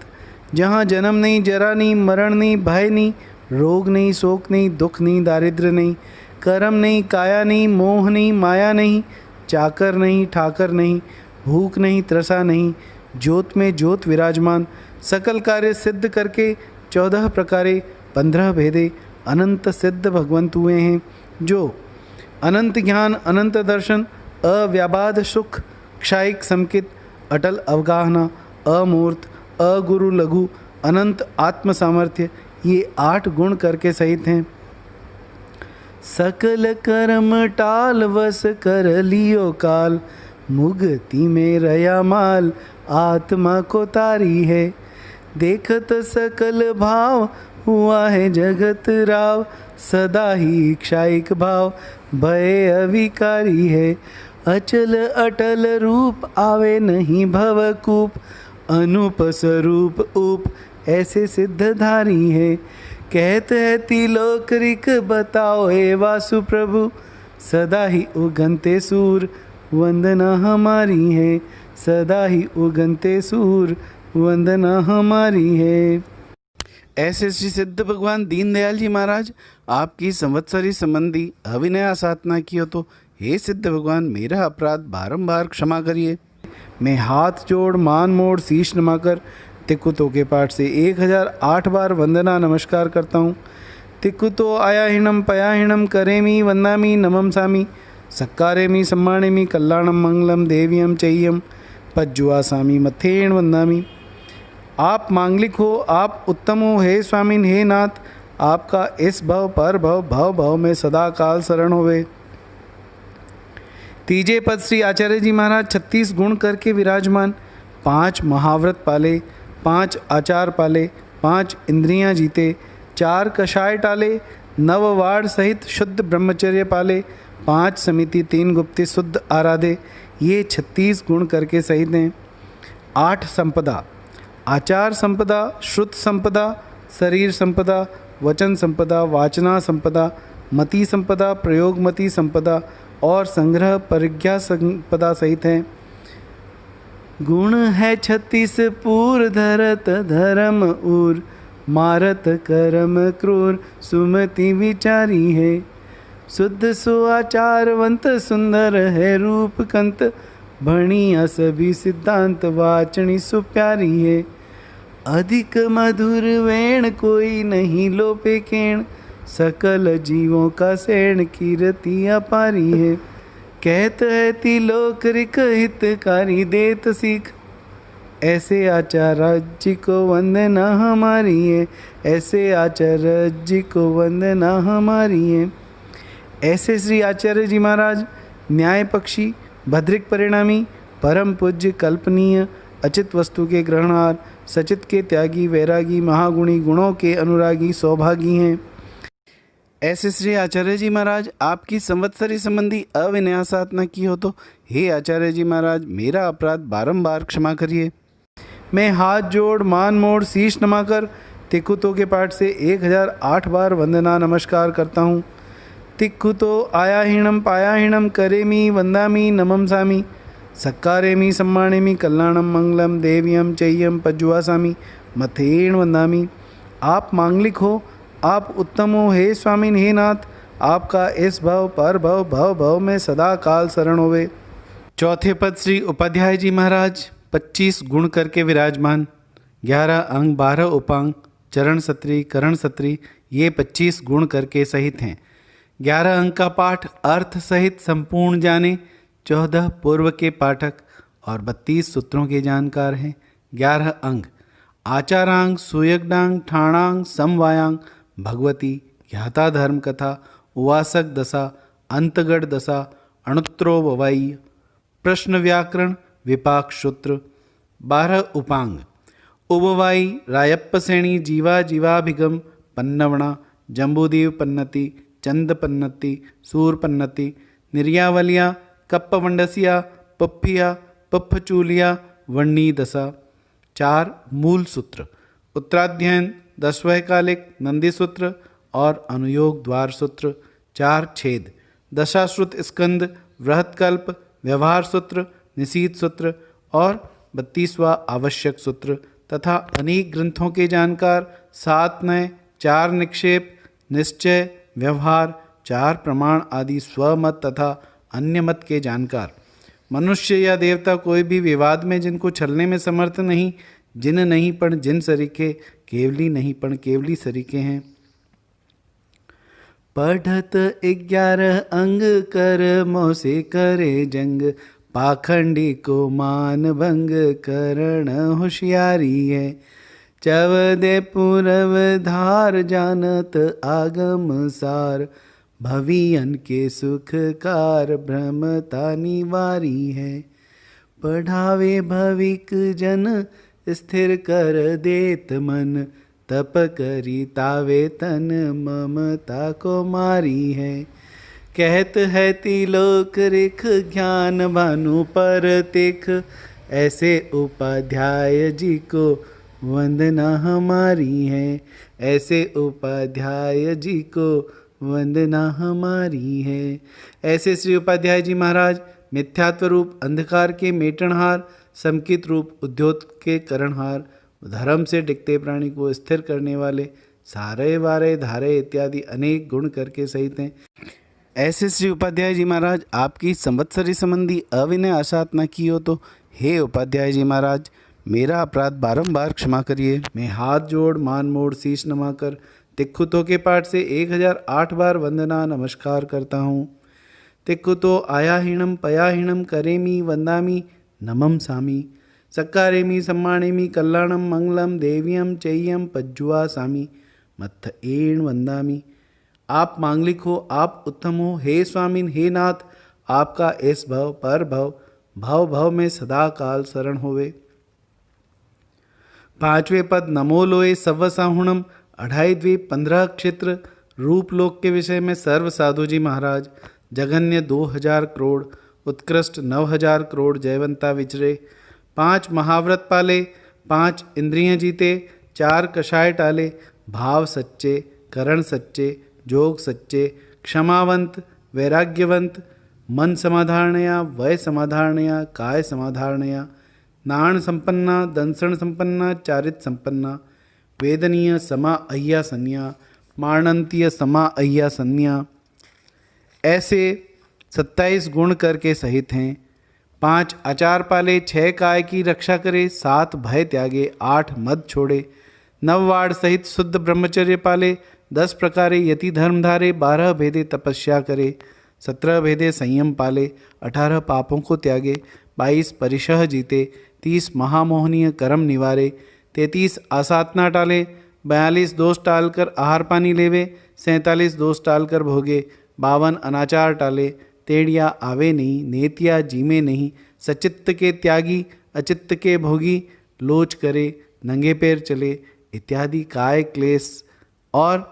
जहाँ जन्म नहीं, जरा नहीं, मरण नहीं, भय नहीं, रोग नहीं, शोक नहीं, दुख नहीं, दारिद्र्य नहीं, कर्म नहीं, काया नहीं, मोह नहीं, माया नहीं, चाकर नहीं, ठाकर नहीं, भूख नहीं, त्रसा नहीं, ज्योत में ज्योत विराजमान, सकल कार्य सिद्ध करके 14 प्रकारे 15 भेदे अनंत सिद्ध भगवंत हुए हैं। जो अनंत ज्ञान, अनंत दर्शन, अव्याबाद सुख, क्षायिक समकित, अटल अवगाहना, अमूर्त, अगुरु लघु, अनंत आत्म सामर्थ्य, ये 8 गुण करके सहित हैं। सकल कर्म टाल वस कर लियो काल, मुगति में रया माल आत्मा को तारी है। देखत सकल भाव हुआ है जगत राव, सदा ही क्षायिक भाव भय अविकारी है। अचल अटल रूप आवे नहीं भवकूप, अनूप स्वरूप उप ऐसे सिद्धधारी है। कहते है तिलोक रिक बताओ हे वासु प्रभु, सदा ही उगनते सूर वंदना हमारी है, सदा ही उगनते सूर वंदना हमारी है। ऐसे श्री सिद्ध भगवान दीनदयाल जी महाराज आपकी संवत्सरी संबंधी अविनया साधना की हो तो हे सिद्ध भगवान मेरा अपराध बारंबार क्षमा करिए। मैं हाथ जोड़ मान मोड़ शीश नमाकर तिक्कुतो के पाठ से 1008 बार वंदना नमस्कार करता हूँ। तिक्कुतो आयाहीणम पयाहीणम करेमी वंदामी नमम सामी, सक्कारेमी सम्मानेमी कल्याणम मंगलम देव्यम चय्यम पज्जुआसामी मथेण वंदामी। आप मांगलिक हो, आप उत्तम हो हे स्वामिन हे नाथ, आपका इस भव पर भव भव भव में सदा काल शरण होवे। तीजे पद श्री आचार्य जी महाराज 36 गुण करके विराजमान, 5 महाव्रत पाले, 5 आचार पाले, 5 इंद्रियां जीते, 4 कषाय टाले, 9 वाड़ सहित शुद्ध ब्रह्मचर्य पाले, 5 समिति 3 गुप्ति शुद्ध आराधे, ये 36 गुण करके सहित हैं। 8 संपदा, आचार संपदा, श्रुत संपदा, शरीर संपदा, वचन संपदा, वाचना संपदा, मति संपदा, प्रयोगमति संपदा और संग्रह परिज्ञा संपदा सहित हैं। गुण है 36 पूर धरत धर्म उर, मारत करम क्रूर सुमति विचारी है। शुद्ध सुआचारवंत सुंदर है रूप कंत, भणिया सभी सिद्धांत वाचनी सुप्यारी है। अधिक मधुर वेण कोई नहीं लोपे केण, सकल जीवों का सेण कीर्ति अपारी है। कहत है तिलोक रिक हितकारी देत सीख, ऐसे आचार्य जी को वंदना हमारी है, ऐसे आचार्य जी को वंदना हमारी है। ऐसे श्री आचार्य जी महाराज न्याय पक्षी, भद्रिक परिणामी, परम पूज्य, कल्पनीय, अचित वस्तु के ग्रहणहार, सचित के त्यागी, वैरागी, महागुणी, गुणों के अनुरागी, सौभागी हैं। ऐसे श्री आचार्य जी महाराज आपकी संवत्सरी संबंधी अविनया साधना की हो तो हे आचार्य जी महाराज मेरा अपराध बारंबार क्षमा करिए। मैं हाथ जोड़ मान मोड़ शीश नमाकर तिक्कुतो के पाठ से 1008 बार वंदना नमस्कार करता हूँ। तिक्कुतो आयाहीणम पायाहीणम करेमी वंदामी नमम सामी, सक्कारेमी सम्मानेमी कल्याणम मंगलम देव्यम चय्यम पज्जुआसामी मथेण वंदामी। आप मांगलिक हो, आप उत्तम हो हे स्वामिन हे नाथ, आपका इस भव पर भव भव भव में सदा काल शरण होवे। चौथे पद श्री उपाध्याय जी महाराज 25 गुण करके विराजमान, 11 अंग 12 उपांग, चरण सत्री करण सत्री ये 25 गुण करके सहित हैं। 11 अंग का पाठ अर्थ सहित संपूर्ण जाने, 14 पूर्व के पाठक और 32 सूत्रों के जानकार हैं। 11 अंग आचारांग, सुयग्नांग, ठाणांग, समवायांग, भगवती, ज्ञाता धर्म कथा, उवासक दशा, अंतगढ़ दशा, अणुत्रो ववाई, प्रश्न व्याकरण, विपाक सूत्र। 12 उपांग उबवाई, रायप्प श्रेणी, जीवा जीवाभिगम, पन्नवणा, जम्बूदीव पन्नति, चंद पन्नति, सूर पन्नति, निर्यावलिया, कप्पवंडसिया, पप्पिया, पप्पचूलिया, वर्णी दशा। 4 मूल सूत्र, उत्तराध्ययन, दशवैकालिक, नंदी सूत्र और अनुयोग द्वार सूत्र। 4 छेद, दशाश्रुत स्कंद, वृहत्कल्प, व्यवहार सूत्र, निशीथ सूत्र और 32वां आवश्यक सूत्र तथा अनेक ग्रंथों के जानकार, 7 नय, 4 निक्षेप, निश्चय, व्यवहार, 4 प्रमाण आदि स्वमत तथा अन्य मत के जानकार। मनुष्य या देवता कोई भी विवाद में जिनको छलने में समर्थ नहीं, जिन नहीं पण जिन सरीखे, केवली नहीं पण केवली सरीखे हैं। पढ़त 11 अंग कर मोसे करे जंग, पाखंडी को मान भंग करण होशियारी है। चवदे पूरव धार जानत आगम सार, भवियन के सुखकार भ्रमता निवारी है। पढ़ावे भविक जन स्थिर कर देत मन, तप करी तावे तन ममता को मारी है। कहत है तिलोक रेख ज्ञान भानु पर तेख, ऐसे उपाध्याय जी को वंदना हमारी है। ऐसे उपाध्याय जी को वंदना हमारी है। ऐसे श्री उपाध्याय जी महाराज मिथ्यात्व रूप अंधकार के मेटनहार, समकित रूप उद्योत के करणहार, धर्म से डिगते प्राणी को स्थिर करने वाले, सारे वारे धारे इत्यादि अनेक गुण करके सहित हैं। ऐसे श्री उपाध्याय जी महाराज आपकी संवत्सरी संबंधी अविनय आशात न की हो तो हे उपाध्याय जी महाराज मेरा अपराध बारंबार क्षमा करिए। मैं हाथ जोड़ मान मोड़ शीश नमाकर तिक्खुतो के पाठ से 1008 बार वंदना नमस्कार करता हूँ। तिक्खुतो आयाहीणम पयाहीणम करेमी वंदामी नमम सामी, सक्कारेमी सम्मानेमी कल्याणम मंगलम देव्यम चैयम पज्जुआ सामी, मत्थ एण वंदामी। आप मांगलिक हो, आप उत्तम हो, हे स्वामिन हे नाथ, आपका इस भव पर भव भव भव में सदा काल शरण होवे। पांचवें पद नमो लोए सव्व साहुणम, 2.5 द्वीप 15 क्षेत्र, रूप लोक के विषय में सर्व साधु जी महाराज, जघन्य 2000 करोड़, उत्कृष्ट 9000 करोड़ जयवंता विचरे। 5 महाव्रत पाले, 5 इंद्रियां जीते, 4 कषाय टाले, भाव सच्चे, करण सच्चे, जोग सच्चे, क्षमावंत, वैराग्यवंत, मन समाधारणया, वय समाधारणया, काय समाधारणया, नाण संपन्ना, दंसण संपन्ना, चारित संपन्ना, वेदनीय समा अय्या संज्ञा, मारणंतीय समा अय्या संज्ञा, ऐसे 27 गुण करके सहित हैं। 5 आचार पाले, 6 काय की रक्षा करे, 7 भय त्यागे, 8 मद छोड़े, 9 वाड़ सहित शुद्ध ब्रह्मचर्य पाले, 10 प्रकारे यति धर्म धारे, 12 भेदे तपस्या करे, 17 भेदे संयम पाले, 18 पापों को त्यागे, 22 परिशह जीते, 30 महामोहनीय कर्म निवारे, 33 आसातना टाले, 42 दोष टालकर आहार पानी लेवे, 47 दोष टालकर भोगे, 52 अनाचार टाले, टेढ़िया आवे नहीं, नेतिया जीमे नहीं, सचित्त के त्यागी, अचित्त के भोगी, लोच करे, नंगे पैर चले, इत्यादि काय क्लेश और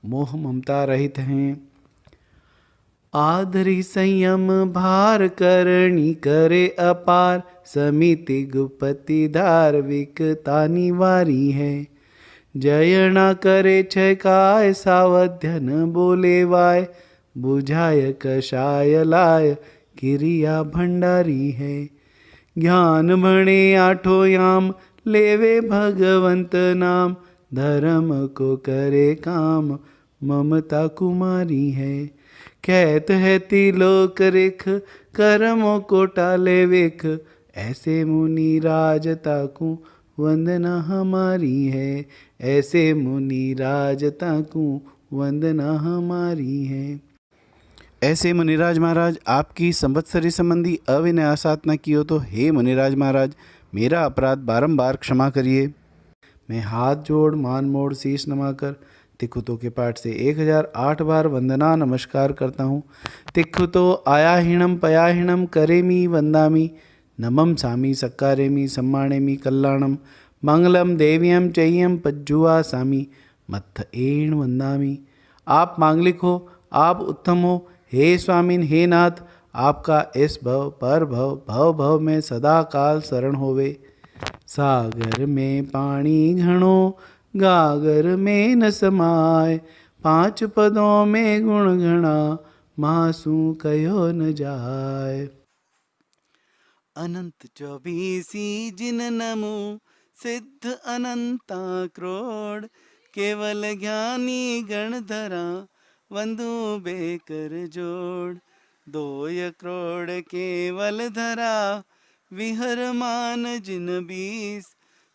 मोह ममता रहित हैं। आदरी संयम भार करणी करे अपार, समिति गुपति धार्विकता निवारी है। जय न करे छय काय, सावध्यन बोले वाय, बुझाय कषाय लाय, क्रिया भंडारी है। ज्ञान भणे आठो याम, लेवे भगवंत नाम, धर्म को करे काम, ममता कुमारी है। कहत है तिलोक रेख, कर्मों को टाले वेख, ऐसे मुनि राज ताकू, वंदना हमारी है। ऐसे मुनि राज ताकू, वंदना हमारी है। ऐसे मुनिराज महाराज आपकी संवत्सरी संबंधी अविनय आसात न की हो तो हे मुनिराज महाराज मेरा अपराध बारंबार क्षमा करिए। मैं हाथ जोड़ मान मोड़ शीश नमाकर तिक्खुतो के पाठ से 1008 बार वंदना नमस्कार करता हूँ। तिक्खुतो आयाहीणम पयाहीणम करेमी वंदामी, नमम सामी सक्कारेमी सम्मानेमी कल्याणम मंगलम देव्यम चैयम पज्जुआ सामी, मत्थ एण वंदामी। आप मांगलिक हो, आप उत्तम हो, हे स्वामिन हे नाथ, आपका इस भव पर भव भव भव में सदा काल शरण होवे। सागर में पानी घणो, गागर में न समाय, 5 पदों में गुण घना, मासू कयो न जाय। अनंत 24 जिन नमो, सिद्ध अनंता क्रोड़, केवल ज्ञानी गणधरा, वंदु बेकर जोड़। 2 करोड़ केवल धरा, विहर मान जिन 20,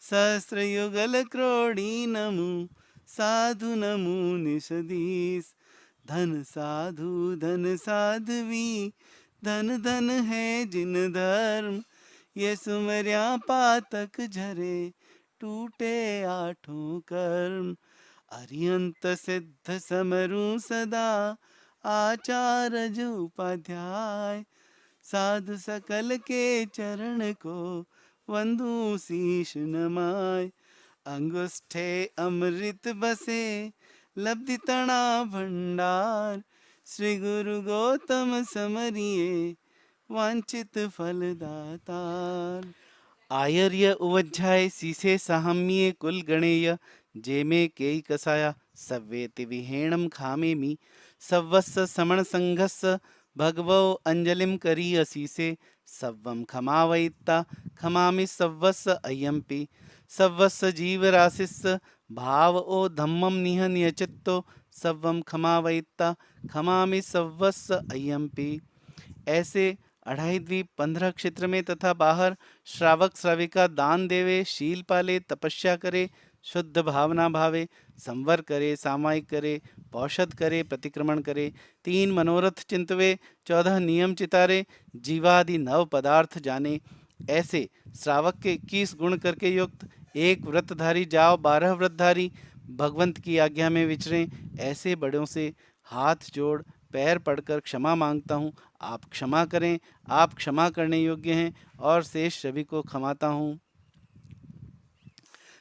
सहस्र युगल क्रोड़ी नमु, साधु नमु निषदीस। धन साध्वी, धन धन है जिन धर्म, ये सुमर्या पातक झरे, टूटे 8 कर्म। अरिहंत सिद्ध समरू सदा, आचार्य उपाध्याय, साधु सकल के चरण को, वंदु शीश नमाय। अंगुष्ठे अमृत बसे, लब्धि तणा भंडार, श्री गुरु गौतम समरिये वांछित फल दातार। आयर्य उवज्झाय सीसे साहम्ये कुल गणेय जेमे केई कसाया सव्येति विहेणम खामेमि सव्वस्य समण संघस्य भगवो अंजलिम करी असीसे सव्वम खमावयिता खमामि सव्वस्य अय्यम्पि सव्वस्य जीवराशिस्य भाव ओ धम्मम निह नियचित्तो सव्वम खमावयिता खमामि सव्वस्य अय्यम्पि। ऐसे 28 द्वीप 15 क्षेत्र में तथा बाहर श्रावक श्राविका दान देवे, शील पाले, तपस्या करे, शुद्ध भावना भावे, संवर करे, सामायिक करे, पौषध करे, प्रतिक्रमण करे, 3 मनोरथ चिंतवे, 14 नियम चितारे, जीवादि नव पदार्थ जाने। ऐसे श्रावक के 21 गुण करके युक्त, एक व्रतधारी जाओ 12 व्रतधारी भगवंत की आज्ञा में विचरें। ऐसे बड़ों से हाथ जोड़ पैर पड़कर क्षमा मांगता हूँ। आप क्षमा करें, आप क्षमा करने योग्य हैं और शेष सभी को क्षमाता हूँ।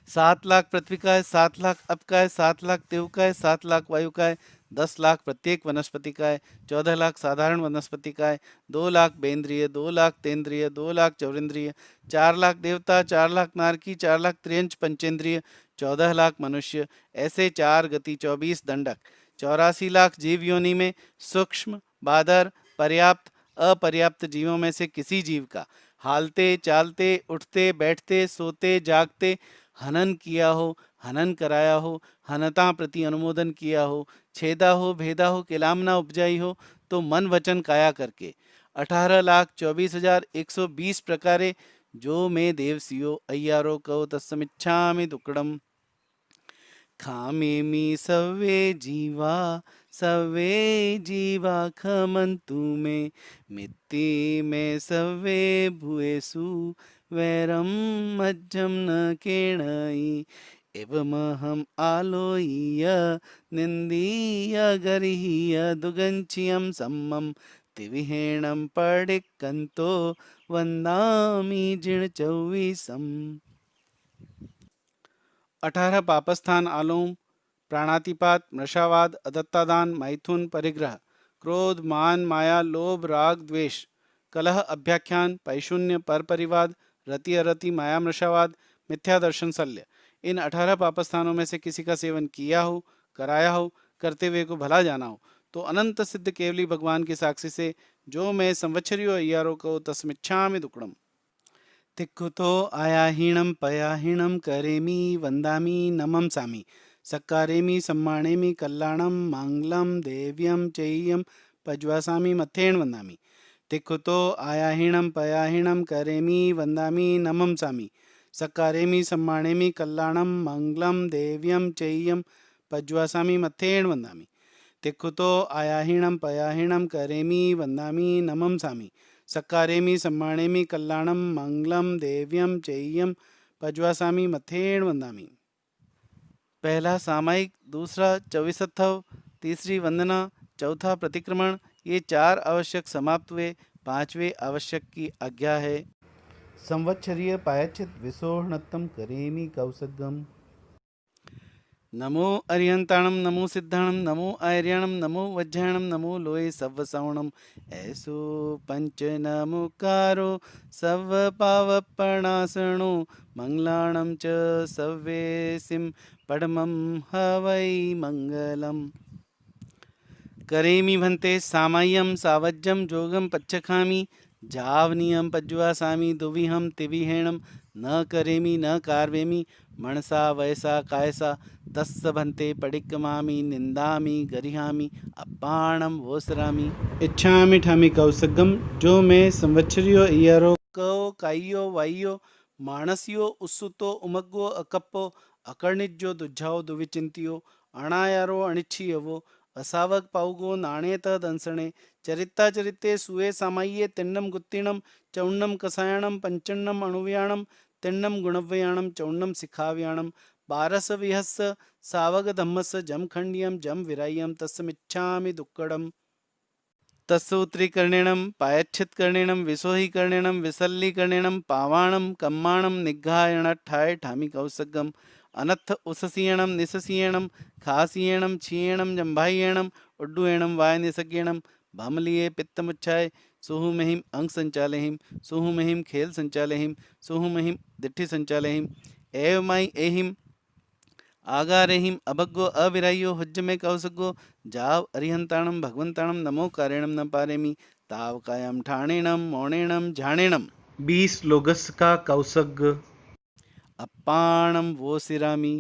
7 लाख पृथ्वी का है, 7 लाख अप का है, 7 लाख तेव का है, 7 लाख वायु का है, 10 लाख प्रत्येक वनस्पति का है, 14 लाख साधारण वनस्पति का है, 2 लाख बेंद्रिय, 2 लाख तेंद्रिय, 2 लाख चौरेंद्रिय, 4 लाख देवता, 4 लाख नारकी, 4 लाख त्रियंच पंचेंद्रिय, 14 लाख मनुष्य। ऐसे 4 गति 24 दंडक, 84 लाख जीव योनि में सूक्ष्म, बादर, पर्याप्त, अपर्याप्त जीवों में से किसी जीव का हालते चालते उठते बैठते सोते जागते हनन किया हो, हनन कराया हो, हनता प्रति अनुमोदन किया हो, छेदा हो, भेदा हो, किलामना उपजाई हो, तो मन वचन काया करके 18,24,120 प्रकारे जो मैं देवसियो अय्यारो कहो तत्समिच्छामि दुक्कडम। खामेमि सव्वे जीवा खमन्तु मे मित्ति मे सव्वे भूयेषु वैरं मज्जं न केणयि एवमहम् आलोह्य निन्दीय गर्ह्य दुगञ्चियं सम्मं तिविहेणं पडिक्कन्तो वन्दामि जिणचौवीसम्। 18 पापस्थान आलोम, प्राणातिपात, मृषावाद, अदत्तादान, मैथुन, परिग्रह, क्रोध, मान, माया, लोभ, राग, द्वेष, कलह, अभ्याख्यान, पैशून्य, पर परिवाद, रति अरति, माया, मृषावाद, मिथ्या दर्शन, शल्य। इन 18 पापस्थानों में से किसी का सेवन किया हो, कराया हो, करते हुए को भला जाना हो, तो अनंत सिद्ध केवली भगवान की साक्षी से जो मैं संवत्सरियो अय्यारो को तस्मिच्छामि दुक्कडम। तिक्कुतो आयाहीणं पयाहीणं करेमि वन्दामि नमंसामि सक्कारेमि सम्मानेमि कल्याणं माङ्गलं देव्यं चेय्यं पज्वासामि मथेन वन्दामि। तिक्कुतो आयाहीणं पयाहीणं करेमि वन्दामि नमंसामि सक्कारेमि सम्मानेमि कल्याणं माङ्गलं देव्यं चेय्यं पज्वासामि मथेन वन्दामि। तिक्कुतो आयाहीणं पयाहीणं करेमि वन्दामि नमंसामि सक्कारेमि सम्मानेमि कल्याणं मंगलम देव्यं चेय्यं पज्वासामि मथेन वंदामि। पहला सामायिक, दूसरा चौविसत्थव, तीसरी वंदना, चौथा प्रतिक्रमण, ये 4 आवश्यक समाप्त हुए। 5वें आवश्यक की आज्ञा है। संवत्सरीय पायच्छित विसोहणत्तम करेमि कौसगम। नमो अरिहंताणम, नमो सिद्धाणम, नमो आर्याणम, नमो वज्रायणम, नमो लोये सव्वसवणम। ऐसो पंच नमुकारो सव्व पावपणासणो मंगलाणम च सव्वेसिम पडमं हवै मंगलम। करेमि भन्ते सामाय्यं सावज्यं जोगं पच्छखामि जावनीयं पज्वासामि दुविहं तिविहेणं न करेमि न कार्वेमि मनसा वयसा कायसा तस्य भन्ते पडिक्कमामि निंदामि गरिहामि अपाणम वोसरामि इच्छामि ठामि कौसगम। जो मैं संवत्सरियो इयरो कौ काइयो वाइयो मानसियो उसुतो उमग्गो अकप्पो अकर्णिज्जो दुझाओ दुविचिंतियो अणायारो अनिच्छियवो असावक पाउगो नाणेत दंसणे चरिता चरिते सुए सामाय्ये तिन्नम गुत्तीणम चौन्नम कसायणम पंचन्नम अणुव्याणम तिन्नम गुणव्याणम चौन्नम शिखाव्याणम 12 विहस्स सावग धम्मस जम खंडियम जम विराय्यम तस्मिच्छामि दुक्कडम। तस्सूत्रीकरणेणं पायच्छित्करणेणं विसोहीकरणेणं विसल्लीकरणेणं पावाणं कम्माणं निग्घायणट्ठाय ठामि कौसगम अनत्थ उससीयणं निससीयणं खासीयणं छीयणं जम्भायणं उड्डुयणं वायनिसज्ञणं भामलीये पित्तमुच्छाय सुहु महिम अंग संचालहिम सुहु महिम खेल संचालहिम सुहु महिम दिट्ठि संचालहिम एवमाई एहिम आगारेहिम अभग्गो अविरायो हुज्ज में कौसगो जाव अरिहंताणम भगवंताणम नमो कारेणम न पारेमी ताव कायम ठाणेणम मौणेणम झाणेणम 20 लोगस का कौसग अप्पाणम वो सिरामी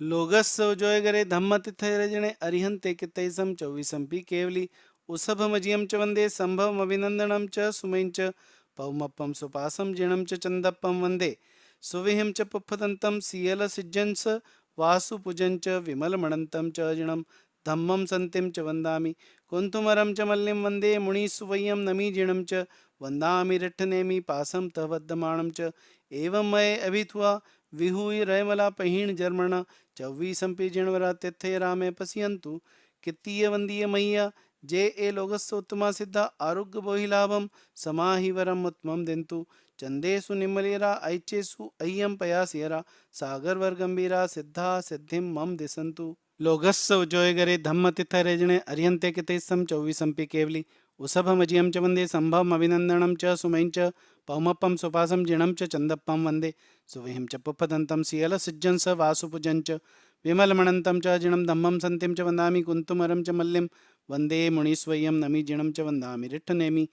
लोगस जोयगरे धम्म तिथय रजणे अरिहंते कितैसम 24 पी केवली उसभ मजियम च वंदे संभव अभिनंदनम च सुमैं च पौमप्पम सुपासम जिणम च चंदप्पम वंदे सुविहिं च पुप्पदन्तं सियल सिज्जंस वासुपुजं च विमलमणन्तं च जिणं धम्मं सन्तिं च वन्दामि कुन्तुमरं च मल्लिं वन्दे मुनिसुवय्यं नमी जिणं च वन्दामि रिट्ठनेमि पासं तवद्दमाणं च एवं मये अभिथुआ विहूय रयमला पहिण जर्मण चौवीसंपि जिणवरा तिथय रामे पश्यन्तु कित्तीय वंदीय मैया जे ए लोगस्सोत्तमा सिद्धा आरोग्य बोहिलाभम समाहि वरम उत्तमम दिंतु चंदेसु निम्मलेरा ऐचेसु अय्यम पयासियरा सागर वर गंभीरा सिद्धा सिद्धिम मम दिसंतु लोगस्स उजोयगरे धम्म तिथ रेजणे अरियंते कितेसम 24 केवली उसभ मजियम च वंदे संभव अभिनंदनम च सुमैं च पौमप्पम सुपासम जिणम च चंदप्पम वंदे सुविहिं च पुप्पदन्तं सियल सिज्जं स वासुपुजं च विमलमणन्तं च जिणं धम्मं सन्तिं च वन्दामि कुन्तुमरं च मल्लिं वंदे मुनिस्वयं नमि जिणं च वन्दामि रिट्ठनेमि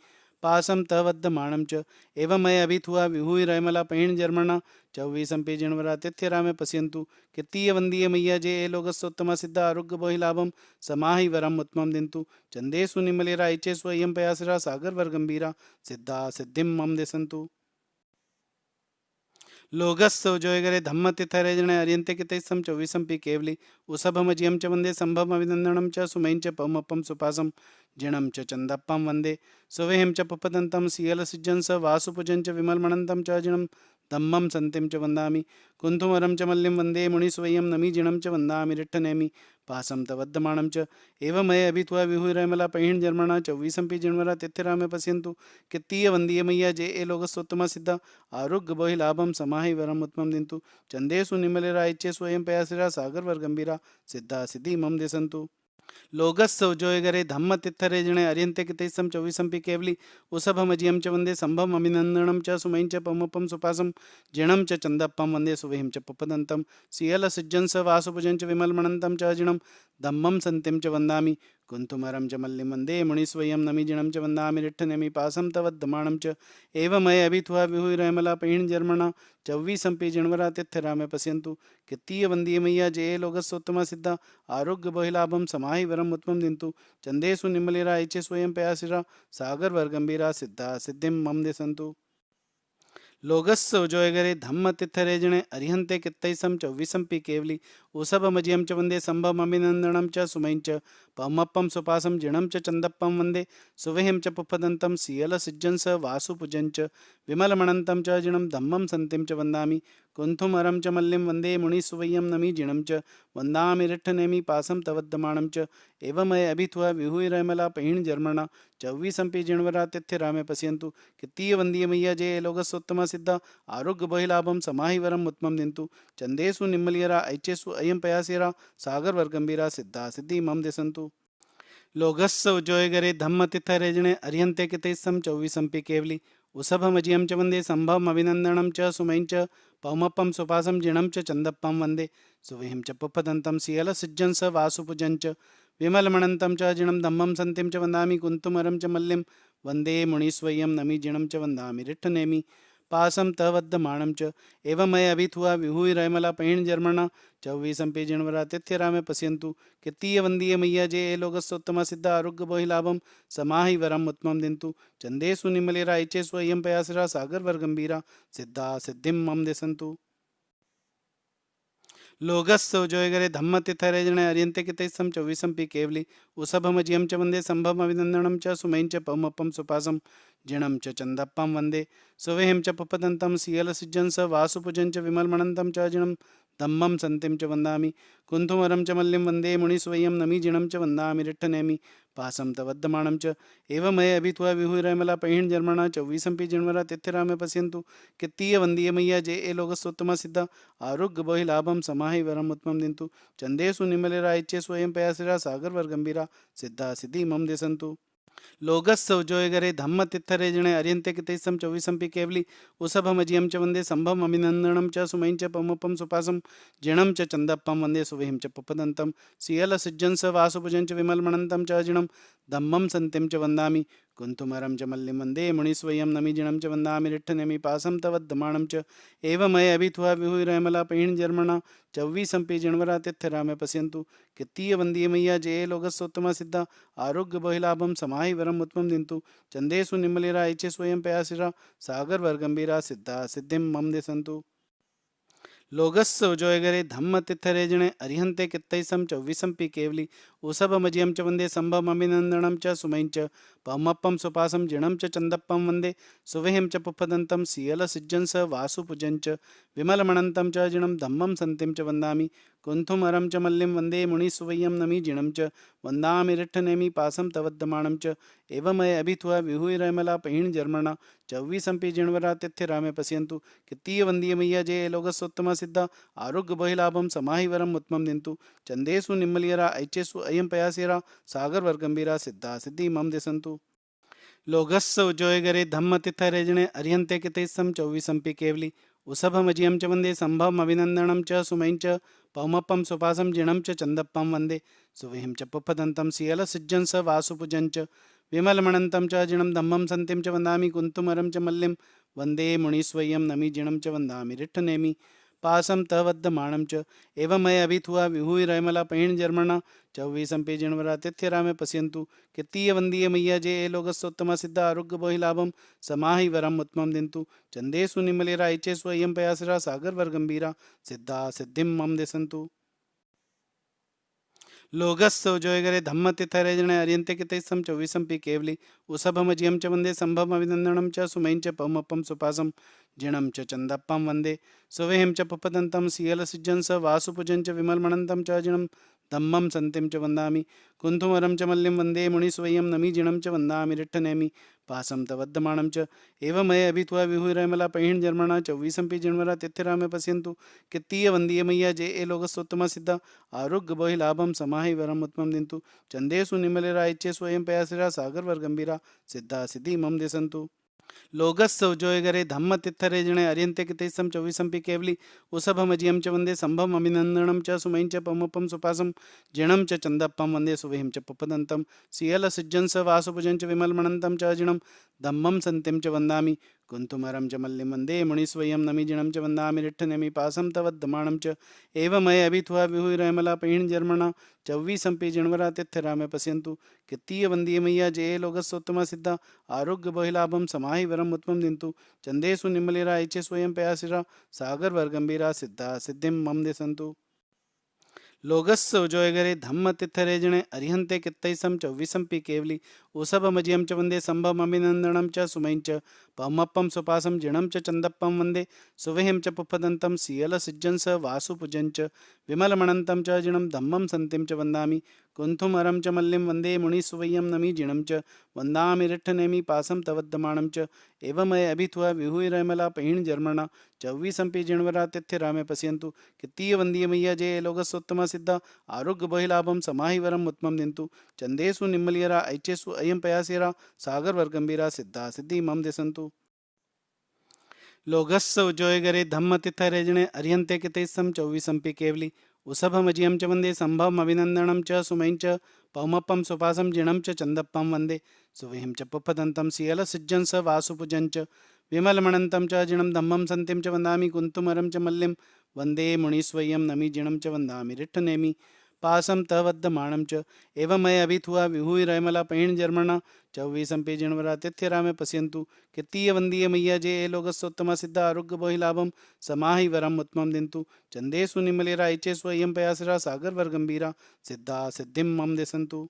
पासम तवद्दमाणं च एवमय अभिथुआ विहूय रयमला पहिण जर्मणा 24 जिणवरा तिथ्य रामे पश्यन्तु कित्तीय वंदीय मैया जे ए लोगस्सोत्तमा सिद्ध आरोग्य बोहिलाभम समाहि वरम उत्तमं दिंतु चंदेसु निमलेरा ऐचेसु अय्यम पयासरा सागर वर गंभीरा सिद्धा सिद्धिं मम दिसंतु लोगस्स जोयगरे धम्म तिथरेजणे अरियंते कितेसम 24 केवली उसभम जियम च वंदे संभम अभिनंदनम च सुमैं च पौमप्पम सुपासम जिणं च चंदप्पम वंदे सुवेहिं च पुप्पदन्तं सियल सिज्जं स वासुपुजं च विमलमणन्तं च जिणं धम्मं सन्तिं च वन्दामि कुन्तुमरं च मल्लिं वन्दे मुनिस्वयं नमि जिणं च वन्दामि रिट्ठनेमि पासं तवद्दमाणं च एवमय अभित्वा विहूय रयमला पहिण जर्मणा 24 जिणवरा तिथ्यरामे पश्यन्तु कित्तीय वंदीय मैया जे ए लोगस्सोत्तमा सिद्धा आरोग्य बोहिलाभम समाहि वरम उत्तमं दिंतु चंदेसु निमलेरा ऐच्चेसु अयं पयासिरा सागर वर गंभीरा सिद्धा सिद्धि मम दिसंतु लोगस्स उजोयगरे धम्म तिथरेजणे अरियंते कितेसम 24 केवली उसभ मजियम च वंदे संभम अभिनंदनम च सुमैं च पौमप्पम सुपासम जिणं च चंदप्पम वंदे सुविहिं च पुप्पदन्तं सियल सिज्जं स वासुपुजं च विमलमणन्तं च जिणं धम्मं सन्तिं च वन्दामि कुन्तुमरं च मल्लिं वन्दे मुनिस्वयं नमि जिणं च वन्दामि रिट्ठनेमि पासं तवद्दमाणं च एवमय अभिथुआ विहूय रयमला पहिण जर्मणा 24 जिणवरा तिथ्यरामे पश्यन्तु कित्तीय वंदीय मैया जे ए लोगस्सोत्तमा सिद्धा आरोग्य बोहिलाभम समाहि वरम उत्तमं दिंतु चंदेसु निमलेरा ऐचेसु अयं पयासिरा सागर वर गंभीरा सिद्धा सिद्धिं मम दिसंतु लोगस्स उजोयगरे धम्म तिथरेजणे अरिहंते कित्तैसम 24 केवली उसभ मजियम च वंदे संभव अभिनंदनम च सुमैं च पौमप्पम सुपासम जिणं च चंदप्पम वंदे सुविहिं च पुप्पदन्तं सियल सिज्जं स वासुपुजं च विमलमणन्तं च जिणं धम्मं सन्तिं च वन्दामि कुन्थुमरं च मल्लिं वन्दे मुनिसुवय्यं नमि जिणं च वन्दामि रिट्ठनेमि पासं तवद्दमाणं च एवमय अभिथुआ विहूय रयमला पहिण जर्मणा 24 जिणवरा तिथ्य रामे पश्यन्तु कित्तीय वंदीय मैया जे लोगस्सोत्तमा सिद्धा आरोग्य बोहिलाभम समाहि वरम उत्तमं दिंतु चंदेसु निम्मलियरा ऐचेसु अयं पयासिरा सागर वर गंभीरा सिद्धा सिद्धि मम दिसंतु लोगस्स उजोयगरे धम्म तिथरेजणे अरिहंते कितेसम 24 केवली उसभ मजियम च वंदे संभव अभिनंदनम च सुमैं च पौमप्पम सुपासम जिणं च चंदप्पम वंदे सुविहिं च पुप्पदन्तं सियल सिज्जं स वासुपुजं च विमलमणन्तं च जिणं धम्मं सन्तिं च वन्दामि कुन्तुमरं च मल्लिं वन्दे मुनिस्वयं नमि जिणं च वन्दामि रिट्ठनेमि पासं तवद्दमाणं च एवमय अभिथुआ विहूय रयमला पहिण जर्मणा 24 जिणवरा तिथ्यरामे पश्यन्तु कित्तीय वंदीय मैया जे ए लोगस्सोत्तमा सिद्ध आरोग्य बोहिलाभम समाहि वरम उत्तमं दिंतु चंदेसु निमलेरा ऐचेसु अयं पयासिरा सागर वर गंभीरा सिद्धा सिद्धिं मम दिसंतु लोगस्स उजोयगरे धम्म तिथरेजणे अरियंते कितेसम 24 केवली उसभ मजियम च वंदे संभव अभिनंदनम च सुमैं च पौमप्पम सुपासम जिणं च चंदप्पम वंदे सुविहिं च पुप्पदन्तं सियल सिज्जं स वासुपुजं च विमलमणन्तं च जिणं धम्मं सन्तिं च वन्दामि कुन्तुमरं च मल्लिं वन्दे मुनिस्वयं नमि जिणं च वन्दामि रिट्ठनेमि पासं तवद्यमानं च एवमय अभित्वा विहुरमला पैहिण जर्मणा चौवीसंपि जिणवरा तिथिरामे पश्यन्तु कित्तीय वंदीय मैया जे ए लोकस्तोत्तमा सिद्धा आरोग्य बहि लाभम समाहि वरम उत्तमं दिन्तु चंदेषु निमलेरा इच्छे स्वयं पयासिरा सागर वर गंभीरा सिद्धा सिद्धि मम दिसन्तु लोगस्स उजोयगरे धम्म तित्थरे जणे अर्यन्ते कितेसं चौवीसंपि केवली उसभमजियं च वन्दे सम्भम अभिनन्दनं च सुमयं च पमपं सुपासं जिणं च चन्दप्पं वन्दे सुविहिं च पपदन्तं सियलसिज्जं स वासुभुजं च विमलमणन्तं च जिणं धम्मं सन्तिं च वन्दामि कुन्तुमरं च मल्लिं वन्दे मुनिस्वयं नमि जिणं च वन्दामि रिट्ठनेमि पासं तवद्दमाणं च एवमय अभित्वा विहुरमला पैहिण जर्मणा चौवीसंपि जिणवरा तित्थरामे पश्यन्तु कित्तीय वन्दीय मैया जे लोकस्सोत्तमा सिद्धा आरोग्य बहिलाभम समाहि वरम उत्तमं दिन्तु चंदेषु निमलिरा इच्छे स्वयं पयासिरा सागर वर गंभीरा सिद्धा सिद्धिं मम दिसन्तु लोगस्स उजोयगरे धम्म तित्थरे जणे अरिहन्ते कित्तैसं चौवीसंपि केवली उसभमजियं च वन्दे सम्भम अभिनन्दनं च सुमयं च पमप्पं सुपासं जिणं च चन्दप्पं वन्दे सुविहिं च पुप्पदन्तं सियलसिज्जं स वासुपुजं च विमलमणन्तं च जिणं धम्मं सन्तिं च वन्दामि कुन्थुमरं च मल्लिं वन्दे मुनिसुवयं नमि जिणं च वन्दामि रिट्ठनेमि पासं तवद्दमाणं च एवमय अभित्वा विहुरमला पैहिण जर्मणा चौवीसंपि जिणवरा तिथिरामे पश्यन्तु कित्तीय वन्दीय मैया जे लोकस्सोत्तमा सिद्धा आरोग्य बहिलाभं समाहि वरम उत्तमं दिन्तु चंदेषु निम्मलियरा ऐचेषु अयं पयासेरा सागर वर गंभीरा सिद्धा सिद्धि मम दिसन्तु लोगस्स उजोयगरे धम्म तित्थरे जणे अर्यन्ते कितेसं चौवीसंपि केवली उसभमजियं च वन्दे सम्भवम् अभिनन्दनं च सुमयं च पौमप्पं सुपासं जिणं च चन्दप्पं वन्दे सुविहिं च पुप्पदन्तं सियलसिज्जं स वासुपुजं च विमलमणन्तं च जिणं धम्मं सन्तिं च वन्दामि कुन्तुमरं च मल्लिं वन्दे मुनिस्वयं नमि जिणं च वन्दामि रिट्ठनेमि पासं तवद्दमाणं च एवमय अभित्वा विहुरमला पैहिण जर्मणा चौवीसंपि जिणवरा तिथिरामे पश्यन्तु कित्तीय वन्दीय मैया जे लोकस्सोत्तमा सिद्धा आरोग्य बहिलाभं समाहि वरम उत्तमं दिन्तु चंदेषु निमलेरा इच्छेषु अयं पयासिरा सागर वर गंभीरा सिद्धा सिद्धिं मम दिसन्तु लोगस्स उजोयगरे धम्म तित्थरे जणे अर्यन्ते कितेसं चौवीसंपि केवली उसभमजियं च वन्दे सम्भवम् अभिनन्दनं च सुमयं च पमप्पं सुपासं जिणं च चन्दप्पं वन्दे सुविहिं च पुप्पदन्तं सियलसिज्जं स वासुपुजं च विमलमणन्तं च जिणं धम्मं सन्तिं च वन्दामि कुन्थुमरं च मल्लिं वन्दे मुनिस्वयं नमि जिणं च वन्दामि रिट्ठनेमि पासं तवद्दमाणं च एवमय अभित्वा विहुरमला पैहिण जर्मणा चौवीसंपि जिणवरा तिथिरामे पश्यन्तु कित्तीय वन्दीय मैया जे लोकस्सोत्तमा सिद्धा आरोग्य बहिलाभं समाहि वरम उत्तमं दिन्तु चंदेषु निमलेरा इच्छेषु अयं पयासिरा सागर वर गंभीरा सिद्धा सिद्धि मम दिसन्तु लोगस्स उजोयगरे धम्म तित्थरे जणे अर्यन्ते कितेसं चौवीसंपि केवली उसभमजियं च वन्दे सम्भवम् अभिनन्दनं च सुमयं च पमप्पं सुपासं जिणं च चन्दप्पं वन्दे सुविहिं च पुप्पदन्तं सियलसिज्जं स वासुभुजं च विमलमणन्तं च जिणं धम्मं सन्तिं च वन्दामि कुन्तुमरं च मल्लिं वन्दे मुनिस्वयं नमि जिणं च वन्दामि रिट्ठनेमि पासं तवद्दमाणं च एवमय अभित्वा विहुरमला पैहिण जर्मणा चौवीसंपि जिणवरा तिथिरामे पश्यन्तु कित्तीय वन्दीय मैया जे लोकस्सोत्तमा सिद्धा आरोग्य बहिलाभं समाहि वरम उत्तमं दिन्तु चंदेषु निमलेरा इच्छे स्वयं पयासिरा सागर वर गंभीरा सिद्धा सिद्धिं मम दिसन्तु लोगस्स उजोयगरे धम्म तित्थरे जणे अर्यन्ते कित्तैसं चौवीसंपि केवली उसभमजियं च वन्दे सम्भवम् अभिनन्दनं च सुमयं च पमप्पं सुपासं जिणं च चन्दप्पं वन्दे सुविहिं च पुप्पदन्तं सियलसिज्जं स वासुपुजं च विमलमणन्तं च जिणं धम्मं सन्तिं च वन्दामि कुन्थुमरं च मल्लिं वन्दे मुनिसुवयं नमि जिणं च वन्दामि रिट्ठनेमि पासं तवद्दमाणं च एवमय अभित्वा विहुरमला पैहिण जर्मणा चौवीसंपि जिणवरा तिथिरामे पश्यन्तु कित्तीय वन्दीय मैया जे लोकस्सोत्तमा सिद्धा आरोग्य बहिलाभं समाहि वरम उत्तमं दिन्तु चंदेषु निम्मलियरा ऐचेषु अयं पयासेरा सागर वर गंभीरा सिद्धा सिद्धि मम दिसन्तु लोगस्स उजोयगरे धम्म तित्थरे जणे अर्यन्ते कितेसं चौवीसंपि केवली उसभमजियं च वन्दे सम्भवम् अभिनन्दनं च सुमयं च पौमप्पं सुपासं जिणं च चन्दप्पं वन्दे सुविहिं च पुप्पदन्तं सियलसिज्जं स वासुपुजं च विमलमणन्तं च जिणं धम्मं सन्तिं च वन्दामि कुन्तुमरं च मल्लिं वन्दे मुनिस्वयं नमि जिणं च वन्दामि रिट्ठनेमि पासं तवद्दमाणं च एवमय अभित्वा विहुरमला पैहिण जर्मणा चौवीसंपि जिणवरा तिथिरामे पश्यन्तु कित्तीय वन्दीय मैया जे लोकस्सोत्तमा सिद्धा आरोग्य बहिलाभं समाहि वरम उत्तमं दिन्तु चंदेषु निमलेरा इच्छेषु अयं पयासिरा सागर वर गंभीरा सिद्धा सिद्धिं मम दिसन्तु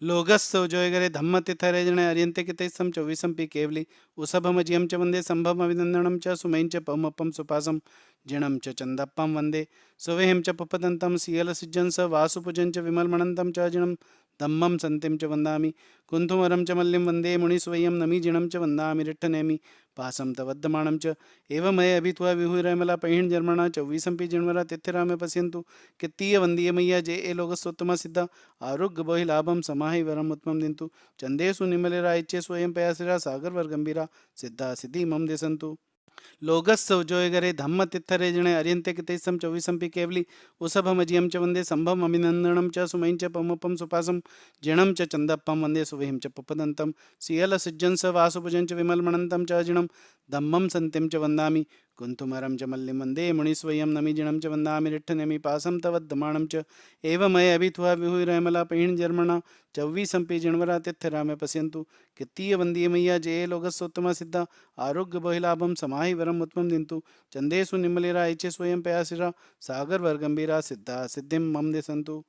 लोगस्य उजोयगरे धम्मतिथरेजणे अर्यन्ते कितैस्सं चौवीसंपि केवली उसभमजियं च वन्दे सम्भवमभिनन्दनं च सुमैं च पौमप्पं सुपासं जिणं च चन्दप्पं वन्दे सुवेहं च पुपदन्तं सियलसिज्जं स वासुपुजं च विमलमणन्तं च जिणं धम्मं सन्तिं च वन्दामि कुन्थुमरं च मल्लिं वन्दे मुनिस्वयं नमि जिणं च वन्दामि रिट्ठनेमि पासं तवद्दमाणं च एवमये अभित्वा विहुरमला पैहिण जर्मणा चौवीसंपि जिणवरा तिथिरामे पश्यन्तु कित्तीय वन्दीय मैया जे ए लोकस्वत्तमा सिद्धा आरोग्य बहिलाभम समाहि वरम उत्तमं दिन्तु चंदेषु निमलेरा इच्छे स्वयं पयासिरा सागर वर गंभीरा सिद्धा सिद्धि मम दिसन्तु लोगस्य उजोयगरे धम्म तित्थरेजणे अर्यन्ते कितैस्सं चौवीसंपि केवली उसभमजियं च वन्दे सम्भवम् अभिनन्दनं च सुमैं च पौमपं सुपासं जिणं च चन्दप्पं वन्दे सुविहिं च पुपदन्तं सियलसिज्जं स वासुभुजं च विमलमणन्तं च जिणं धम्मं सन्तिं च वन्दामि कुन्तुमरं च मल्लिं वन्दे मुनिस्वयं नमि जिणं च वन्दामि रिट्ठनेमि पासं तवद्दमाणं च एवमये अभित्वा विहुरमला पैहिण जर्मणा चौवीसंपि जिणवरा तिथिरामे पश्यन्तु कित्तीय वन्दीय मैया जे लोकस्वत्तमा सिद्धा आरोग्य बहिलाभम समाहि वरम उत्तमं दिन्तु चंदेषु निमलेरा इच्छे स्वयं पयासिरा सागर वर गंभीरा सिद्धा सिद्धिं मम दिसन्तु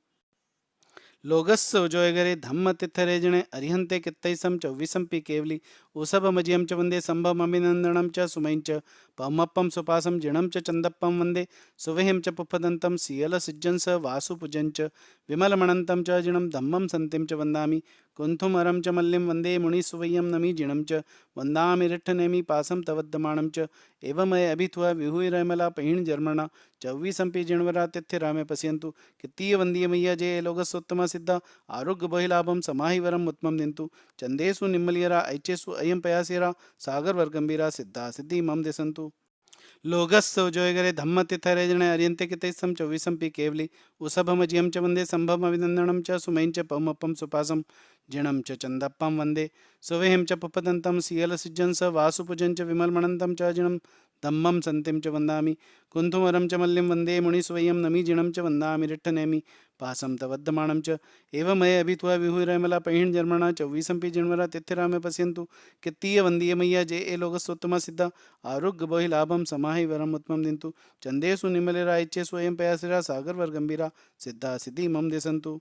लोगस्य उजोयगरे धम्म तिथरेजणे अर्हन्ते कित्तैसं चौवीसंपि केवली उसभमजियं च वन्दे सम्भवमभिनन्दनं च सुमैं च पौमप्पं सुपासं जिणं च चन्दप्पं वन्दे सुविहिं च पुपदन्तं सियलसिज्जं स वासुपुजं च विमलमणन्तं च जिणं धम्मं सन्तिं च वन्दामि कुन्थुमरं च मल्लिं वन्दे मुनिस्वयं नमि जिणं च वन्दामि रिट्ठनेमि पासं तवद्दमाणं च एवमये अभित्वा विहुरमला पैहिण जर्मणा चौवीसंपि जिणवरा तिथिरामे पश्यन्तु कित्तीय वन्दीय मैया जे लोकस्वत्तमा सिद्धा आरोग्य बहिलाभम समाहि वरम उत्तमं दिन्तु चंदेषु निम्मलियरा ऐचेषु अयं पयासिरा सागर वर गंभीरा सिद्धा सिद्धि मम दिसन्तु लोगस्य उजोयगरे धम्म तिथरेजणे अर्यन्ते कितैस्सं चौवीसंपि केवली उसभमजियं च वन्दे सम्भवमभिनन्दनं च सुमैं च पौमप्पं सुपासं जिणं च चन्दप्पं वन्दे सुविहिं च पुपदन्तं सियलसिज्जं स वासुपुजं च विमलमणन्तं च जिणं धम्मं सन्तिं च वन्दामि कुन्थुमरं च मल्लिं वन्दे मुनिस्वयं नमि जिणं च वन्दामि रिट्ठनेमि पासं तवद्दमाणं च एवमये अभित्वा विहुरमला पैहिण जर्मणा चौवीसंपि जिणवरा तिथिरामे पश्यन्तु कित्तीय वन्दीय मैया जे ए लोकस्वत्तमा सिद्धा आरोग्य बहिलाभम समाहि वरम उत्तमं दिन्तु चंदेषु निमलेरा इच्छे स्वयं पयासिरा सागर वर गंभीरा सिद्धा सिद्धि मम दिसन्तु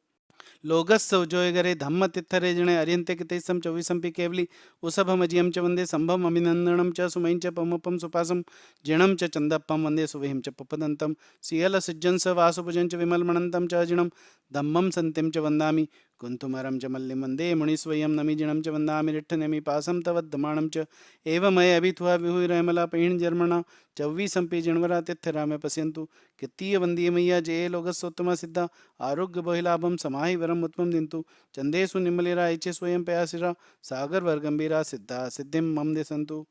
लोगस्य उजोयगरे धम्म तिथरेजणे अर्यन्ते कितैस्सं चौवीसंपि केवली उसभमजियं च वन्दे सम्भवम् अभिनन्दनं च सुमैं च पौमप्पं सुपासं जिणं च चन्दप्पं वन्दे सुविहिं च पुपदन्तं सियलसिज्जं स वासुभुजं च विमलमणन्तं च जिणं धम्मं सन्तिं च वन्दामि कुन्तुमरं च मल्लिं वन्दे मुनिस्वयं नमि जिणं च वन्दामि रिट्ठनेमि पासं तवद्दमाणं च एवमये अभित्वा विहुरमला पैहिण जर्मणा चौवीसंपि जिणवरा तिथिरामे पश्यन्तु कित्तीय वन्दीय मैया जे लोकस्वत्तमा सिद्धा आरोग्य बहिलाभम समाहि वरम उत्तमं दिन्तु चंदेषु निमलेरा इच्छे स्वयं पयासिरा सागर वर गंभीरा सिद्धा सिद्धिं मम दिसन्तु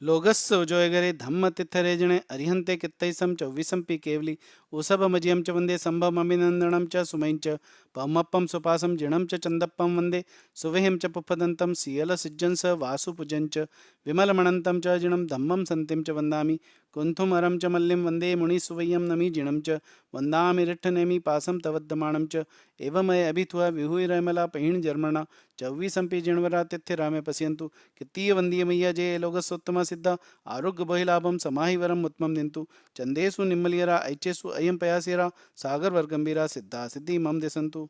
लोगस्य उजोयगरे धम्म तिथरेजणे अर्हन्ते कित्तैस्सं चौवीसंपि केवली उसभमजियं च वन्दे सम्भवमभिनन्दनं च सुमैं च पौमप्पं सुपासं जिणं च चन्दप्पं वन्दे सुविहिं च पुपदन्तं सियलसिज्जं स वासुपुजं च विमलमणन्तं च जिणं धम्मं सन्तिं च वन्दामि कुन्थुमरं च मल्लिं वन्दे मुनिस्वयं नमि जिणं च वन्दामि रिट्ठनेमि पासं तवद्दमाणं च एवमये अभित्वा विहुरमला पैहिण जर्मणा चौवीसंपि जिणवरा तिथिरामे पश्यन्तु कित्तीय वन्दीय मैया जे लोकस्वत्तमा सिद्धा आरोग्य बहिलाभम समाहि वरम उत्तमं दिन्तु चंदेषु निम्मलियरा ऐचेषु अयं पयासिरा सागर वर गंभीरा सिद्धा सिद्धि मम दिसन्तु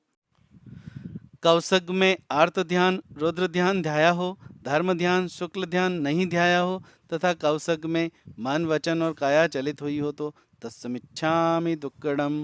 कौसग में आर्त ध्यान रुद्र ध्यान ध्याया हो, धर्म ध्यान शुक्ल ध्यान नहीं ध्याया हो तथा कौसग में मन वचन और काया चलित हुई हो तो तत्समिच्छामि दुक्कडम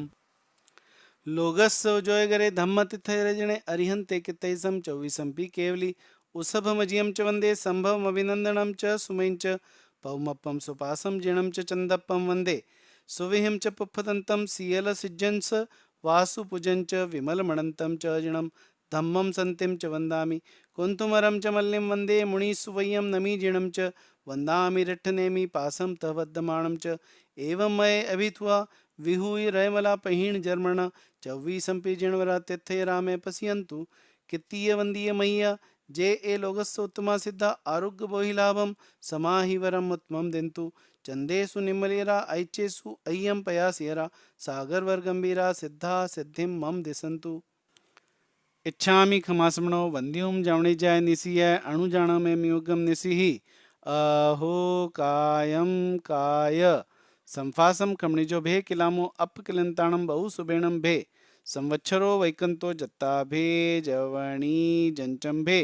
लोगस्य उजोयगरे धम्म तिथरेजणे अर्हन्ते कित्तैस्सं चौवीसंपि केवली उसभमजियं च वन्दे सम्भवमभिनन्दनं च सुमैं च पौमप्पं सुपासं जिणं च चन्दप्पं वन्दे सुविहिं च पुप्पदन्तं सियलसिज्जं स वासुपुजं च विमलमणन्तं च जिणं धम्मं सन्तिं च वन्दामि कुन्तुमरं च मल्लिं वन्दे मुनिस्वयं नमि जिणं च वन्दामि रिट्ठनेमि पासं तवद्दमाणं च एवमये अभित्वा विहुरमला पैहिण जर्मणा चौवीसंपि जिणवरा तिथिरामे पश्यन्तु कित्तीय वन्दीय मैया जे ए लोकस्य उत्तमा सिद्धा आरोग्य बहिलाभम समाहि वरम उत्तमं दिन्तु चंदेषु निम्मलेरा ऐचेषु अय्यं पयासियरा सागर वर गंभीरा सिद्धा सिद्धिं मम दिसन्तु इच्छामि खमासमणो वंद्योम जावणी जाय निसिय अणुजाण में म्युगम निसिहि अहो कायम काय संफासम खमणिजो भे किलामो अप किलंताणम बहु सुबेणम भे संवत्सरो वैकंतो जत्ताभे जवणी जंचंभे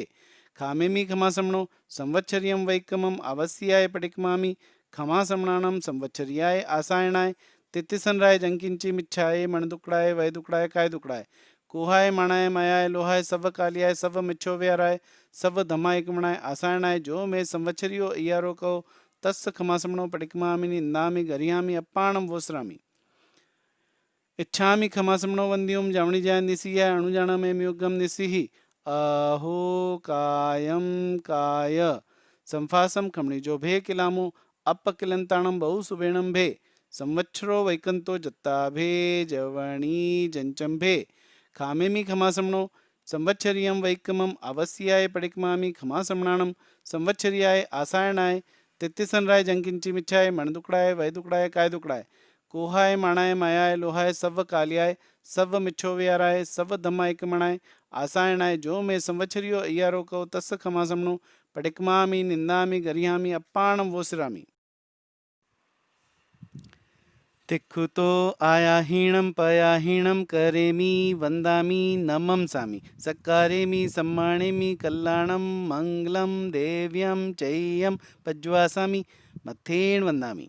खामेमी खमासमणो संवत्सर्यं वैकमम आवस्याय पटिकमामि खमासमणानं संवत्सर्याय आसायणाय तिथिसनराय जंकिंची मिच्छाय मणदुकड़ाय वैदुकड़ाय काय दुकड़ाय कुहाय मणाय मायाय लोहाय सव कालियाय सव मिच्छो व्याराय सव धमाय कमणाय आसायणाय जो मैं संवत्सरियो इयारो को तस् खमासमणो पटिकमामि निंदामि गरियामि अप्पाणम वोसरामि इच्छामि खमासमणो वंद्युम जामणी जाय निसिया अणुजाना में म्युगम निसिहि अहो कायम काय संफासम खमणी जो भे किलामु अप किलंताणम बहु सुबेणम भे संवत्सरो वैकंतो जत्ताभे जवणी जंचंभे खामेमी खमासमणो संवत्सरियं वैकमम अवस्याय पडिकमामि खमासमणानं संवत्सर्याय आसायणाय तिथिसनराय जंकिंची मिच्छाय मणदुकड़ाय वैदुकड़ाय काय दुकड़ाय कोहाय माणाय मायाय लोहाय सव कालियाय सव मिच्छो व्याराय सव धमाय कमणाय आसायणाय जो मैं संवत्सरियो अय्यारो को तस् खमासमणो पडिकमामि निंदामि गरियामि अप्पाणम वोसरामि तिक्खुतो आयाहीणं पयाहीणं करेमि वन्दामि नमंसामि सत्कारेमि सम्मानेमि कल्याणं मङ्गलं देव्यं चैयं पज्वासामि मथेन वन्दामि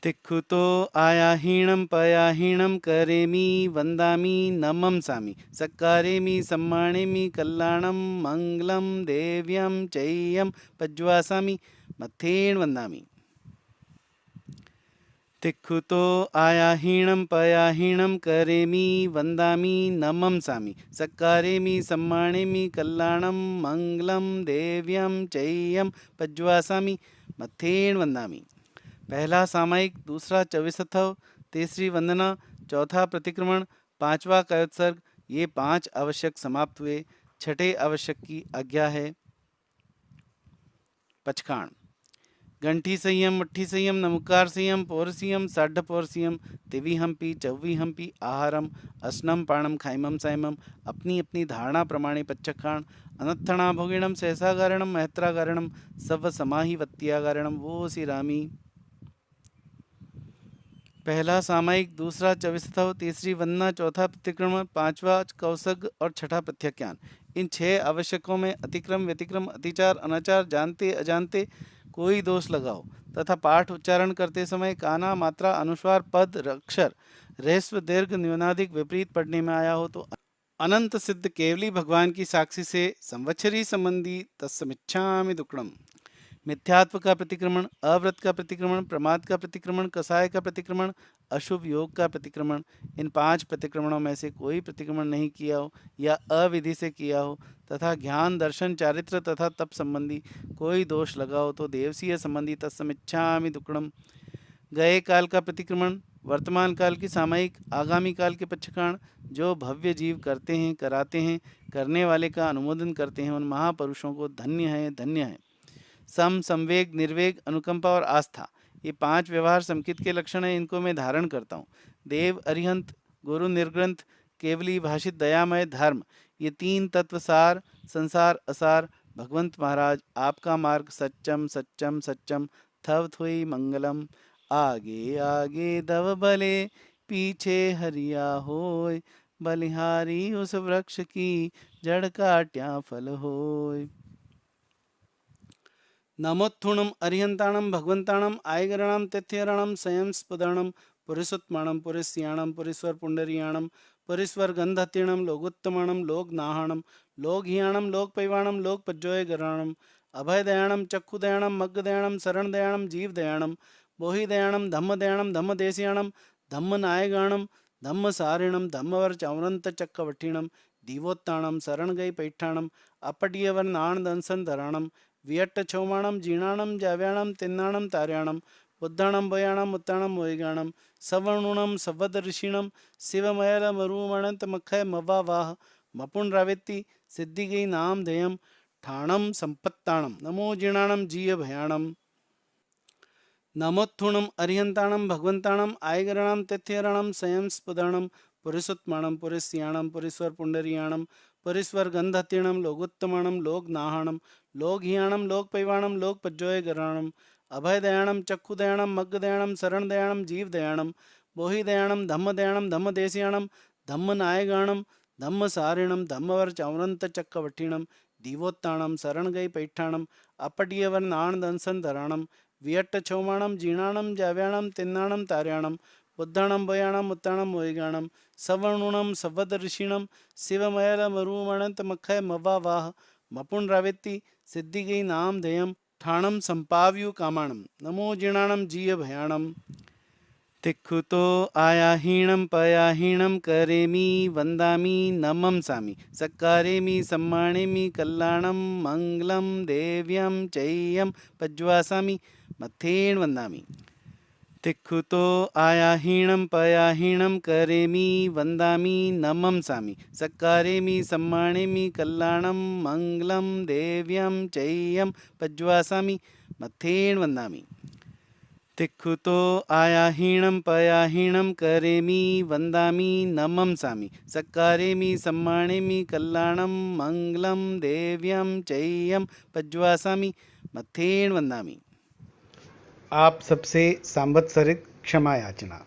तिक्खुतो आयाहीणं पयाहीणं करेमि वन्दामि नमंसामि सत्कारेमि सम्मानेमि कल्याणं मङ्गलं देव्यं चैयं पज्वासामि मथेन वन्दामि तिक्खुतो आयाहीणं पयाहीणं करेमि वन्दामि नमंसामि सत्कारेमि सम्मानेमि कल्याणं मङ्गलं देव्यं चैयं पज्वासामि मथेन वन्दामि। पहला सामायिक, दूसरा चौविसथव, तीसरी वंदना, चौथा प्रतिक्रमण, पांचवा कायोत्सर्ग, ये 5 आवश्यक समाप्त हुए। छठे आवश्यक की आज्ञा है। पचकाण गंठी संयम, मुट्ठी संयम, नमुकार संयम, पौरसियम, साढ़ पौरसियम, तिवि हम्पी, चौवी हम्पी, आहारम, असनम, पाणम, खाइमम, साइमम, अपनी अपनी धारणा प्रमाणे पच्चखाण, अनत्थणा भोगिणम, सहसागारणम, महत्रागारणम, सव समाहि वत्यागारणम, वो सी रामी। पहला सामायिक, दूसरा चविस्थव, तीसरी वंदना, चौथा प्रतिक्रमण, पांचवा कौसग और छठा प्रत्याख्यान। इन 6 आवश्यकों में अतिक्रम, व्यतिक्रम, अतिचार, अनाचार, जानते अजानते कोई दोष लगाओ तथा पाठ उच्चारण करते समय काना, मात्रा, अनुस्वार, पद, अक्षर, ह्रस्व, दीर्घ, न्यूनाधिक विपरीत पढ़ने में आया हो तो अनंत सिद्ध केवली भगवान की साक्षी से संवत्सरी संबंधी तस्मिच्छामि दुक्कड़म। मिथ्यात्व का प्रतिक्रमण, अव्रत का प्रतिक्रमण, प्रमाद का प्रतिक्रमण, कसाय का प्रतिक्रमण, अशुभ योग का प्रतिक्रमण। इन 5 प्रतिक्रमणों में से कोई प्रतिक्रमण नहीं किया हो या अविधि से किया हो तथा ज्ञान, दर्शन, चारित्र तथा तप संबंधी कोई दोष लगा हो तो देवसीय संबंधी तत्समिच्छामि दुक्कड़म। गए काल का प्रतिक्रमण, वर्तमान काल की सामायिक, आगामी काल के पक्षकाण, जो भव्य जीव करते हैं, कराते हैं, करने वाले का अनुमोदन करते हैं, उन महापुरुषों को धन्य है, धन्य है। सम, संवेग, निर्वेग, अनुकंपा और आस्था, ये 5 व्यवहार समकित के लक्षण हैं। इनको मैं धारण करता हूँ। देव, अरिहंत, गुरु, निर्ग्रंथ, केवली भाषित, दयामय, धर्म, ये 3 तत्व सार, संसार, असार, भगवंत महाराज, आपका मार्ग सच्चम सच्चम सच्चम, थव थुई मंगलम, आगे आगे दव बले, पीछे हरिया होय, बलिहारी उस वृक्ष की जड़ काट्या फल होय। नमोत्थुणम अरिहंताणम भगवंताणम आयगरणम तिथ्यरणम स्वयं स्पदरणम पुरुषोत्तमाणम पुरुष्याणम पुरीश्वर पुंडरियाणम पुरीश्वर गंधतीणम लोगोत्तमाणम लोकनाहणम लोकहियाणम लोकपैवाणम लोकपज्जोयगराणम अभयदयाणम चक्षुदयाणम मग्गदयाणम शरणदयाणम जीवदयाणम बोहिदयाणम धम्मदयाणम धम्मदेशियाणम धम्मनायगाणम धम्मसारिणम धम्मवर चौरंत चक्रवठीणम दीवोत्ताणम शरणगई पैठाणम अपटीयवर नाण दंसन धराणम वियट्ट छौमाणम जीर्णाणम जाव्याणम तिन्नाणम तार्याणम बुद्धाणम भयाणम उत्ताणम मोयगाणम सवर्णुणम सवद ऋषिणम शिवमयल मरुमणंत मखय मवावाह मपुन रावेत्ति सिद्धि गई नाम धेयम ठाणम संपत्ताणम नमो जीर्णाणम जीय भयाणम। नमोत्थुणम अरिहंताणम भगवंताणम आयगरणम तिथ्यरणम स्वयं स्पदरणम पुरुषोत्तमाणम पुरुष्याणम पुरीश्वर पुंडरियाणम पुरीश्वर गंधतीणम लोकोत्तमाणम लोकनाहणम लोकहियाणम लोकपैवाणम लोकपज्जोयगराणम अभयदयाणम चक्षुदयाणम मग्गदयाणम शरणदयाणम जीवदयाणम बोहिदयाणं धम्मदयाणं धम्मदेशयाणं धम्मनायगाणं धम्मसारिणं धम्मवरचौरन्तचक्रवठिणं दीवोत्ताणं शरणगैपैठाणं अपटीयवर्णाणदंसनधराणं वियट्टछौमाणं जीर्णाणं जाव्याणं तिन्नाणं तार्याणं बुद्धाणं भयाणं उत्ताणं वैगाणं सवर्णुणं सवदऋषिणं शिवमयलमरुमणन्तमखय मवावाह मपुनरावेत्ति सिद्धिगै नामधेयं ठाणं संपाव्यु कामाणं नमो जीर्णाणं जीय भयाणं तिक्खुतो आयाहीणं पयाहीणं करेमि वन्दामि नमंसामि सत्कारेमि सम्मानेमि कल्याणं मङ्गलं देव्यं चेयं पज्वासामि मथेन वन्दामि तिक्खुतो आयाहीणं पयाहीणं करेमि वन्दामि नमंसामि सत्कारेमि सम्मानेमि कल्याणं मङ्गलं देव्यं चेयं पज्वासामि मथेन वन्दामि तिक्खुतो आयाहीणं पयाहीणं करेमि वन्दामि नमंसामि सत्कारेमि सम्मानेमि कल्याणं मङ्गलं देव्यं चेयं पज्वासामि मथेन वन्दामि। आप सबसे सांवत्सरिक क्षमा याचना।